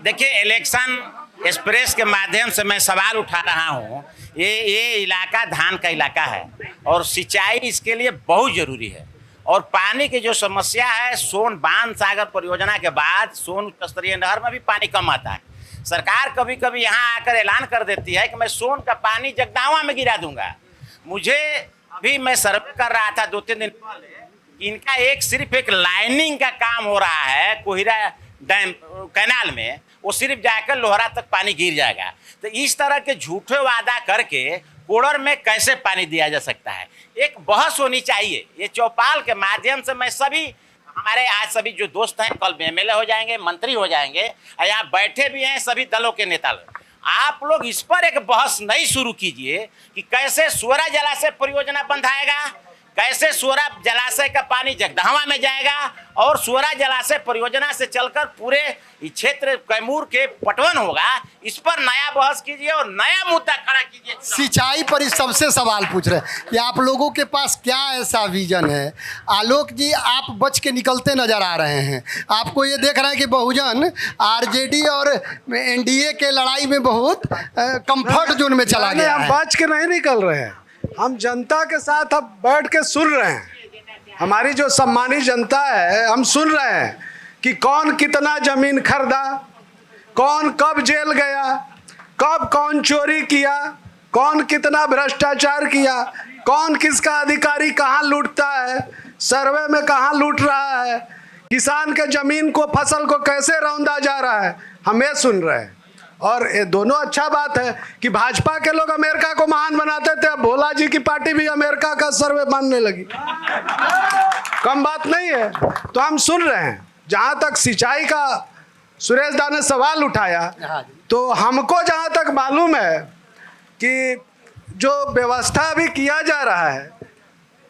देखिए, इलेक्शन एक्सप्रेस के माध्यम से मैं सवाल उठा रहा हूँ। ये इलाका धान का इलाका है और सिंचाई इसके लिए बहुत जरूरी है। और पानी की जो समस्या है, सोन बांध सागर परियोजना के बाद सोन उच्च स्तरीय नहर में भी पानी कम आता है। सरकार कभी कभी यहाँ आकर ऐलान कर देती है कि मैं सोन का पानी जगदावा में गिरा दूंगा। मुझे अभी मैं सर्वे कर रहा था 2-3 दिन पहले, इनका सिर्फ एक लाइनिंग का काम हो रहा है कोहिरा डैम कैनाल में, वो सिर्फ जाकर लोहरा तक पानी गिर जाएगा। तो इस तरह के झूठे वादा करके कोड़र में कैसे पानी दिया जा सकता है? एक बहस होनी चाहिए। ये चौपाल के माध्यम से मैं सभी हमारे आज सभी जो दोस्त हैं, कल एमएलए हो जाएंगे, मंत्री हो जाएंगे, यहाँ बैठे भी हैं सभी दलों के नेता लोग। आप लोग इस पर एक बहस नहीं शुरू कीजिए कि कैसे सूरा जलाशय परियोजना बंद आएगा, कैसे सूरा जलाशय का पानी जगदहवा में जाएगा और सूरा जलाशय परियोजना से चलकर पूरे क्षेत्र कैमूर के पटवन होगा, इस पर नया बहस कीजिए और नया मुद्दा खड़ा कीजिए। सिंचाई पर इस सबसे सवाल पूछ रहे हैं कि आप लोगों के पास क्या ऐसा विजन है। आलोक जी, आप बच के निकलते नजर आ रहे हैं। आपको ये देख रहे हैं कि बहुजन आरजेडी और एनडीए के लड़ाई में बहुत कंफर्ट जोन में चला गया है। हम बच के नहीं निकल रहे हैं, हम जनता के साथ अब बैठ के सुन रहे हैं। हमारी जो सम्मानित जनता है, हम सुन रहे हैं कि कौन कितना जमीन खरीदा, कौन कब जेल गया, कब कौन चोरी किया, कौन कितना भ्रष्टाचार किया, कौन किसका अधिकारी कहाँ लूटता है, सर्वे में कहाँ लूट रहा है, किसान के जमीन को, फसल को कैसे रौंदा जा रहा है, हम ये सुन रहे हैं। और ये दोनों अच्छा बात है कि भाजपा के लोग अमेरिका को महान बनाते थे, अब भोला जी की पार्टी भी अमेरिका का सर्वे मानने लगी। कम बात नहीं है। तो हम सुन रहे हैं। जहाँ तक सिंचाई का सुरेश दा ने सवाल उठाया, तो हमको जहाँ तक मालूम है कि जो व्यवस्था अभी किया जा रहा है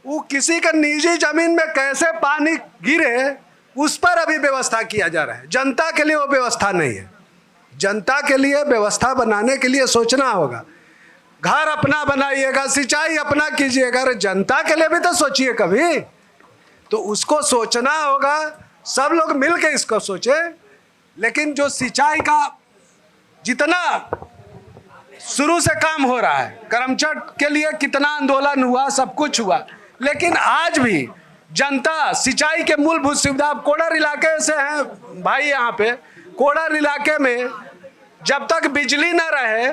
वो किसी का निजी जमीन में कैसे पानी गिरे उस पर अभी व्यवस्था किया जा रहा है। जनता के लिए वो व्यवस्था नहीं है। जनता के लिए व्यवस्था बनाने के लिए सोचना होगा। घर अपना बनाइएगा, सिंचाई अपना कीजिएगा, अरे जनता के लिए भी तो सोचिए कभी। तो उसको सोचना होगा, सब लोग मिल के इसको सोचे। लेकिन जो सिंचाई का जितना शुरू से काम हो रहा है, करमचट के लिए कितना आंदोलन हुआ, सब कुछ हुआ, लेकिन आज भी जनता सिंचाई के मूलभूत सुविधा, कोडर इलाके से हैं भाई, यहाँ पे कोडर इलाके में जब तक बिजली न रहे,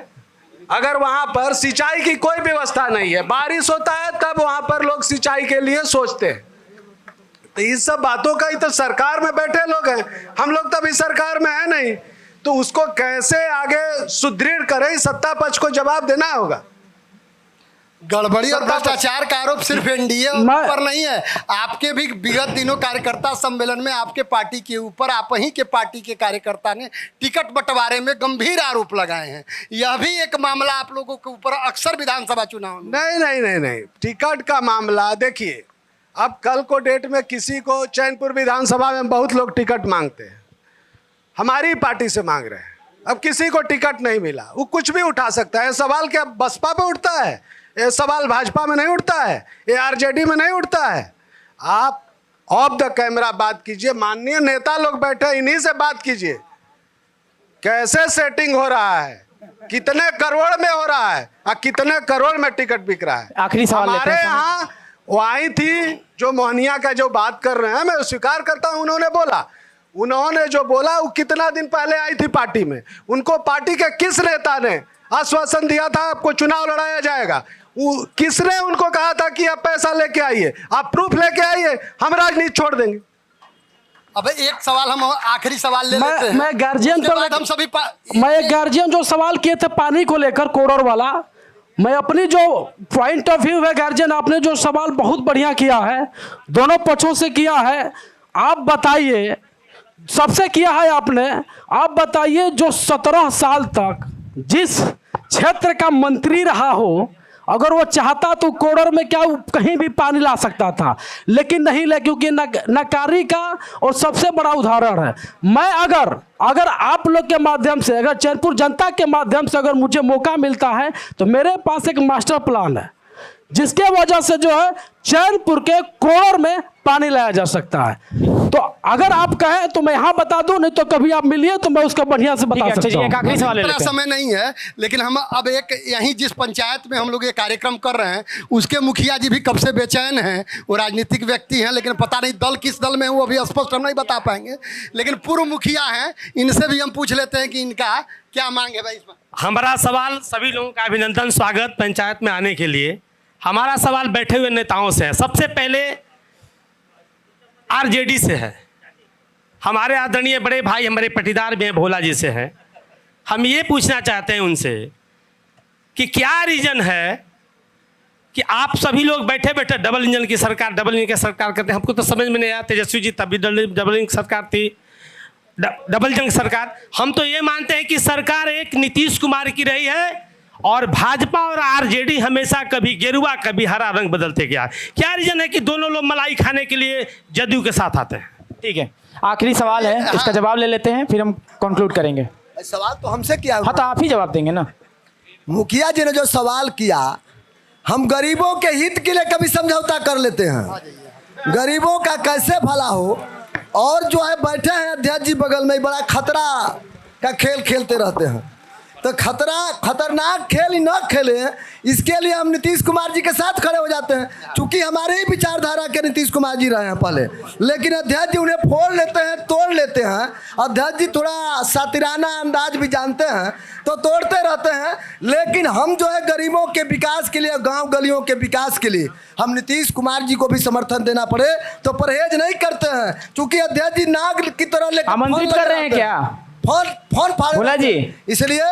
अगर वहाँ पर सिंचाई की कोई व्यवस्था नहीं है, बारिश होता है तब वहाँ पर लोग सिंचाई के लिए सोचते हैं। तो इस सब बातों का ही तो सरकार में बैठे लोग हैं, हम लोग तो अभी सरकार में है नहीं। तो उसको कैसे आगे सुदृढ़ करें, सत्ता पक्ष को जवाब देना होगा। गड़बड़ी और भ्रष्टाचार का आरोप सिर्फ एनडीए पर नहीं है, आपके भी विगत दिनों कार्यकर्ता सम्मेलन में आपके पार्टी के ऊपर, आप ही के पार्टी के कार्यकर्ता ने टिकट बंटवारे में गंभीर आरोप लगाए हैं। यह भी एक मामला आप लोगों के ऊपर अक्सर विधानसभा चुनाव में। नहीं, टिकट का मामला देखिए, अब कल को डेट में किसी को चैनपुर विधानसभा में बहुत लोग टिकट मांगते हैं, हमारी पार्टी से मांग रहे हैं। अब किसी को टिकट नहीं मिला, वो कुछ भी उठा सकता है। सवाल क्या बसपा पे उठता है? ये सवाल भाजपा में नहीं उठता है, ये आरजेडी में नहीं उठता है। आप ऑफ द कैमरा बात कीजिए, माननीय नेता लोग बैठे, इन्हीं से बात कीजिए। कैसे सेटिंग हो रहा है, कितने करोड़ में हो रहा है और कितने करोड़ में टिकट बिक रहा है। आखिरी सवाल हमारे यहाँ वो आई थी जो मोहनिया का जो बात कर रहे हैं, मैं स्वीकार करता हूँ, उन्होंने जो बोला वो कितना दिन पहले आई थी पार्टी में। उनको पार्टी के किस नेता ने आश्वासन दिया था आपको चुनाव लड़ाया जाएगा? किसने उनको कहा था कि आप पैसा लेके आइए, आप प्रूफ लेके आइए, हम राजनीति छोड़ देंगे? अब एक सवाल हम आखिरी सवाल ले लेते हैं। मैं गार्जियन पर हम सभी मैं एक गार्जियन जो सवाल किए थे पानी को लेकर कोडर वाला, मैं अपनी जो पॉइंट ऑफ व्यू है गार्जियन, आपने जो सवाल बहुत बढ़िया किया है, दोनों पक्षों से किया है। आप बताइए, सबसे किया है आपने, आप बताइए जो 17 साल तक जिस क्षेत्र का मंत्री रहा हो, अगर वो चाहता तो कोडर में क्या कहीं भी पानी ला सकता था, लेकिन नहीं ले, क्योंकि नकारी का और सबसे बड़ा उदाहरण है। मैं अगर आप लोग के माध्यम से, अगर चैनपुर जनता के माध्यम से अगर मुझे मौका मिलता है तो मेरे पास एक मास्टर प्लान है जिसके वजह से जो है चैनपुर के कोडर में पानी लाया जा सकता है। तो अगर आप कहें तो मैं यहाँ बता दूं, नहीं तो कभी आप मिलिए तो मैं उसका बढ़िया से बता सकता हूँ। इतना समय नहीं है, लेकिन हम अब एक यहीं जिस पंचायत में हम लोग ये कार्यक्रम कर रहे हैं उसके मुखिया जी भी कब से बेचैन हैं। वो राजनीतिक व्यक्ति हैं, लेकिन पता नहीं दल किस दल में है वो अभी स्पष्ट हम नहीं बता पाएंगे, लेकिन पूर्व मुखिया हैं, इनसे भी हम पूछ लेते हैं कि इनका क्या मांग है भाई इसमें। हमारा सवाल, सभी लोगों का अभिनंदन, स्वागत पंचायत में आने के लिए। हमारा सवाल बैठे हुए नेताओं से है। सबसे पहले आरजेडी से है, हमारे आदरणीय बड़े भाई, हमारे पटीदार में भोला जी से है। हम ये पूछना चाहते हैं उनसे कि क्या रीज़न है कि आप सभी लोग बैठे बैठे डबल इंजन की सरकार करते हैं। हमको तो समझ में नहीं आया, तेजस्वी जी तब भी डबल इंजन सरकार थी, डबल इंजन सरकार। हम तो ये मानते हैं कि सरकार एक नीतीश कुमार की रही है और भाजपा और आरजेडी हमेशा कभी गेरुआ कभी हरा रंग बदलते गया। क्या रीजन है कि दोनों लोग मलाई खाने के लिए जदयू के साथ आते हैं? ठीक है, आखिरी सवाल है, इसका जवाब ले लेते हैं फिर हम कंक्लूड करेंगे। सवाल तो हमसे किया। हाँ तो आप ही जवाब देंगे ना। मुखिया जी ने जो सवाल किया, हम गरीबों के हित के लिए कभी समझौता कर लेते हैं, गरीबों का कैसे भला हो, और जो है बैठे हैं अध्यक्ष जी बगल में, बड़ा खतरा का खेल खेलते रहते हैं। तो खतरनाक खेल ही ना खेले, इसके लिए हम नीतीश कुमार जी के साथ खड़े हो जाते हैं, क्योंकि हमारे ही विचारधारा के नीतीश कुमार जी रहे हैं पहले, लेकिन अध्यक्ष जी उन्हें फोड़ लेते हैं, तोड़ लेते हैं। अध्यक्ष जी थोड़ा सातिराना अंदाज भी जानते हैं तो तोड़ते रहते हैं, लेकिन हम जो है गरीबों के विकास के लिए, गांव गलियों के विकास के लिए हम नीतीश कुमार जी को भी समर्थन देना पड़े तो परहेज नहीं करते हैं, क्योंकि अध्यक्ष जी नाग की तरह आमंत्रित कर रहे हैं क्या? फोन भोला जी इसलिए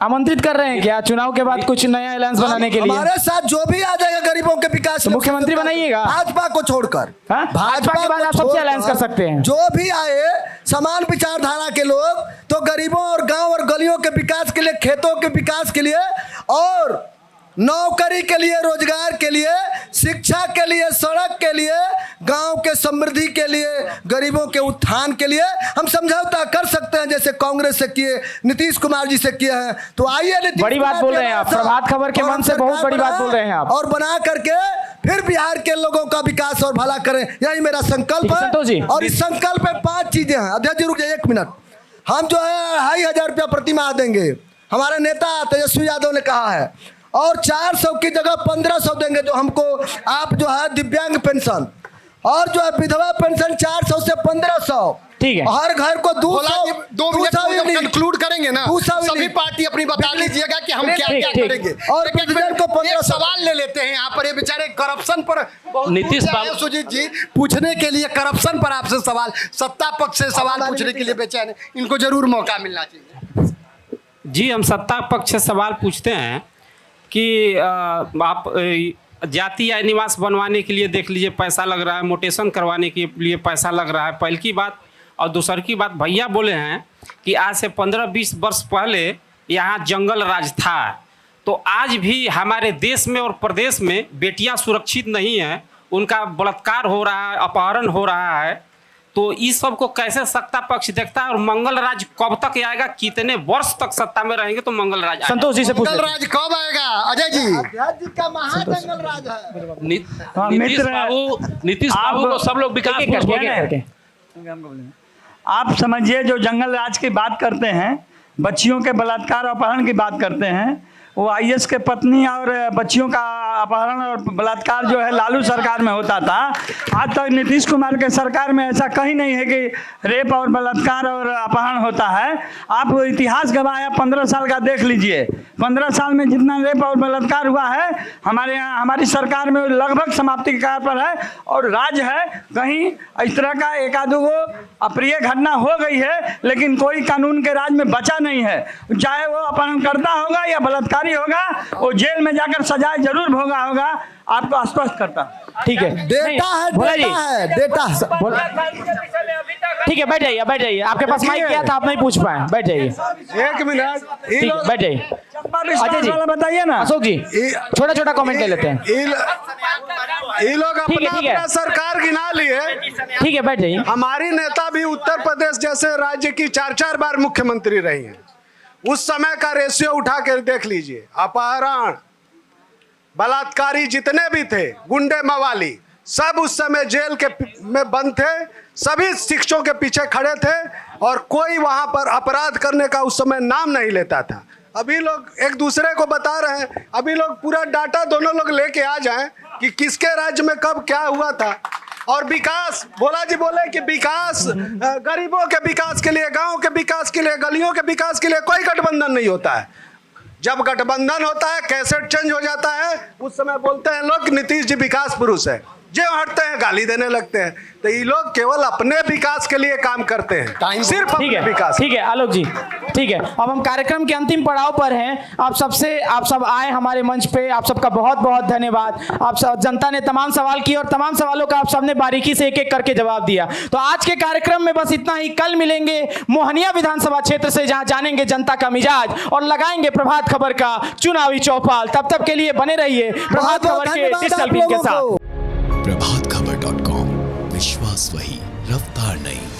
आमंत्रित कर रहे हैं क्या चुनाव के बाद कुछ नया अलायंस बनाने के लिए? हमारे साथ जो भी आ जाएगा गरीबों के विकास तो मुख्यमंत्री बनाइएगा भाजपा को छोड़कर। भाजपा के बाद आप सबसे अलायंस कर सकते हैं। जो भी आए समान विचारधारा के लोग तो गरीबों और गांव और गलियों के विकास के लिए, खेतों के विकास के लिए, और नौकरी के लिए, रोजगार के लिए, शिक्षा के लिए, सड़क के लिए, गांव के समृद्धि के लिए, गरीबों के उत्थान के लिए हम समझौता कर सकते हैं, जैसे कांग्रेस से किए, नीतीश कुमार जी से किए हैं। तो आइए, बड़ी बात बोल रहे हैं आप, प्रभात खबर के मन से बहुत बड़ी बात बोल रहे हैं आप, और बना करके फिर बिहार के लोगों का विकास और भला करें, यही मेरा संकल्प है। और इस संकल्प में 5 चीजें हैं। अध्यक्ष जी रुक जाइए 1 मिनट। हम जो है 2,500 रुपया प्रति माह देंगे, हमारे नेता तेजस्वी यादव ने कहा है, और 400 की जगह 1500 देंगे जो हमको आप जो है दिव्यांग पेंशन, और जो है विधवा पेंशन 400 से 1500। ठीक है, हर घर को 2 मिनट कंक्लूड करेंगे ना, सभी पार्टी अपनी बता लीजिएगा कि हम क्या क्या करेंगे, और प्रेसिडेंट को 1500 सवाल ले लेते हैं। यहाँ पर ये बेचारे करप्शन पर नीतीश बाबू सुजीत जी पूछने के लिए, करप्शन पर आपसे सवाल, सत्ता पक्ष से सवाल पूछने के लिए बेचारे, इनको जरूर मौका मिलना चाहिए। जी, हम सत्ता पक्ष से सवाल पूछते हैं कि आप जाति या निवास बनवाने के लिए देख लीजिए पैसा लग रहा है, मोटेशन करवाने के लिए पैसा लग रहा है, पहली की बात। और दूसरी की बात, भैया बोले हैं कि आज से 15-20 वर्ष पहले यहाँ जंगल राज था, तो आज भी हमारे देश में और प्रदेश में बेटियां सुरक्षित नहीं हैं, उनका बलात्कार हो रहा है, अपहरण हो रहा है। तो इस सब को कैसे सत्ता पक्ष देखता है, और मंगल राज कब तक आएगा, कितने वर्ष तक सत्ता में रहेंगे तो मंगल राज? संतोष जी से पूछ, मंगल राज कब आएगा अजय जी? अध्यक्ष जी का महाजंगल राज है। नीतीश बाबू को सब लोग विकास करके आप समझिए, जो जंगल राज की बात करते हैं, बच्चियों के बलात्कार अपहरण की बात करते हैं, वो आईएएस के पत्नी और बच्चियों का अपहरण और बलात्कार जो है लालू सरकार में होता था। आज तक नीतीश कुमार के सरकार में ऐसा कहीं नहीं है कि रेप और बलात्कार और अपहरण होता है। आप इतिहास गवाया 15 साल का देख लीजिए, 15 साल में जितना रेप और बलात्कार हुआ है हमारे यहाँ, हमारी सरकार में लगभग समाप्ति के कगार पर है। और राज है कहीं इस तरह का एक आधो अप्रिय घटना हो गई है, लेकिन कोई कानून के राज में बचा नहीं है। चाहे वो अपहरणकर्ता होगा या बलात्कारी होगा, वो जेल में जाकर सजाए जरूर भोगा होगा, आपको आश्वस्त करता। ठीक है, डेटा है, डेटा है। ठीक है, बैठ जाइए, बैठ जाइए, आपके पास माइक किया था, आप नहीं पूछ पाए, बैठ जाइए। 1 मिनट, ठीक है, बैठ जाइए। अजय जी बताइए ना, अशोक जी छोटा छोटा कमेंट ले लेते हैं। ये लोग अपना सरकार गिना लिए। ठीक है, बैठ जाइए। हमारी नेता भी उत्तर प्रदेश जैसे राज्य की 4-4 बार मुख्यमंत्री रही हैं। उस समय का रेशियो उठा कर देख लीजिए, अपहरण, बलात्कारी जितने भी थे, गुंडे मवाली, सब उस समय जेल के में बंद थे, सभी शिक्षकों के पीछे खड़े थे, और कोई वहां पर अपराध करने का उस समय नाम नहीं लेता था। अभी लोग एक दूसरे को बता रहे हैं, अभी लोग पूरा डाटा दोनों लोग लेके आ जाएं कि किसके राज्य में कब क्या हुआ था। और विकास, भोला जी बोले कि विकास, गरीबों के विकास के लिए, गांव के विकास के लिए, गलियों के विकास के लिए कोई गठबंधन नहीं होता है। जब गठबंधन होता है, कैसेट चेंज हो जाता है, उस समय बोलते हैं लोग नीतीश जी विकास पुरुष है, जो हटते हैं गाली देने लगते हैं। तो ये लोग केवल अपने विकास के लिए काम करते हैं, सिर्फ अपने विकास। ठीक है आलोक जी। ठीक है, अब हम कार्यक्रम के अंतिम पड़ाव पर हैं। आप सब आए हमारे मंच पे, आप सबका बहुत बहुत धन्यवाद। आप सब जनता ने तमाम सवाल किए और तमाम सवालों का आप सबने बारीकी से एक एक करके जवाब दिया। तो आज के कार्यक्रम में बस इतना ही। कल मिलेंगे मोहनिया विधानसभा क्षेत्र से, जहां जानेंगे जनता का मिजाज और लगाएंगे प्रभात खबर का चुनावी चौपाल। तब तक के लिए बने रहिए प्रभात खबर के डिजिटल टीम के साथ। प्रभातखबर.com, विश्वास वही, रफ्तार नहीं।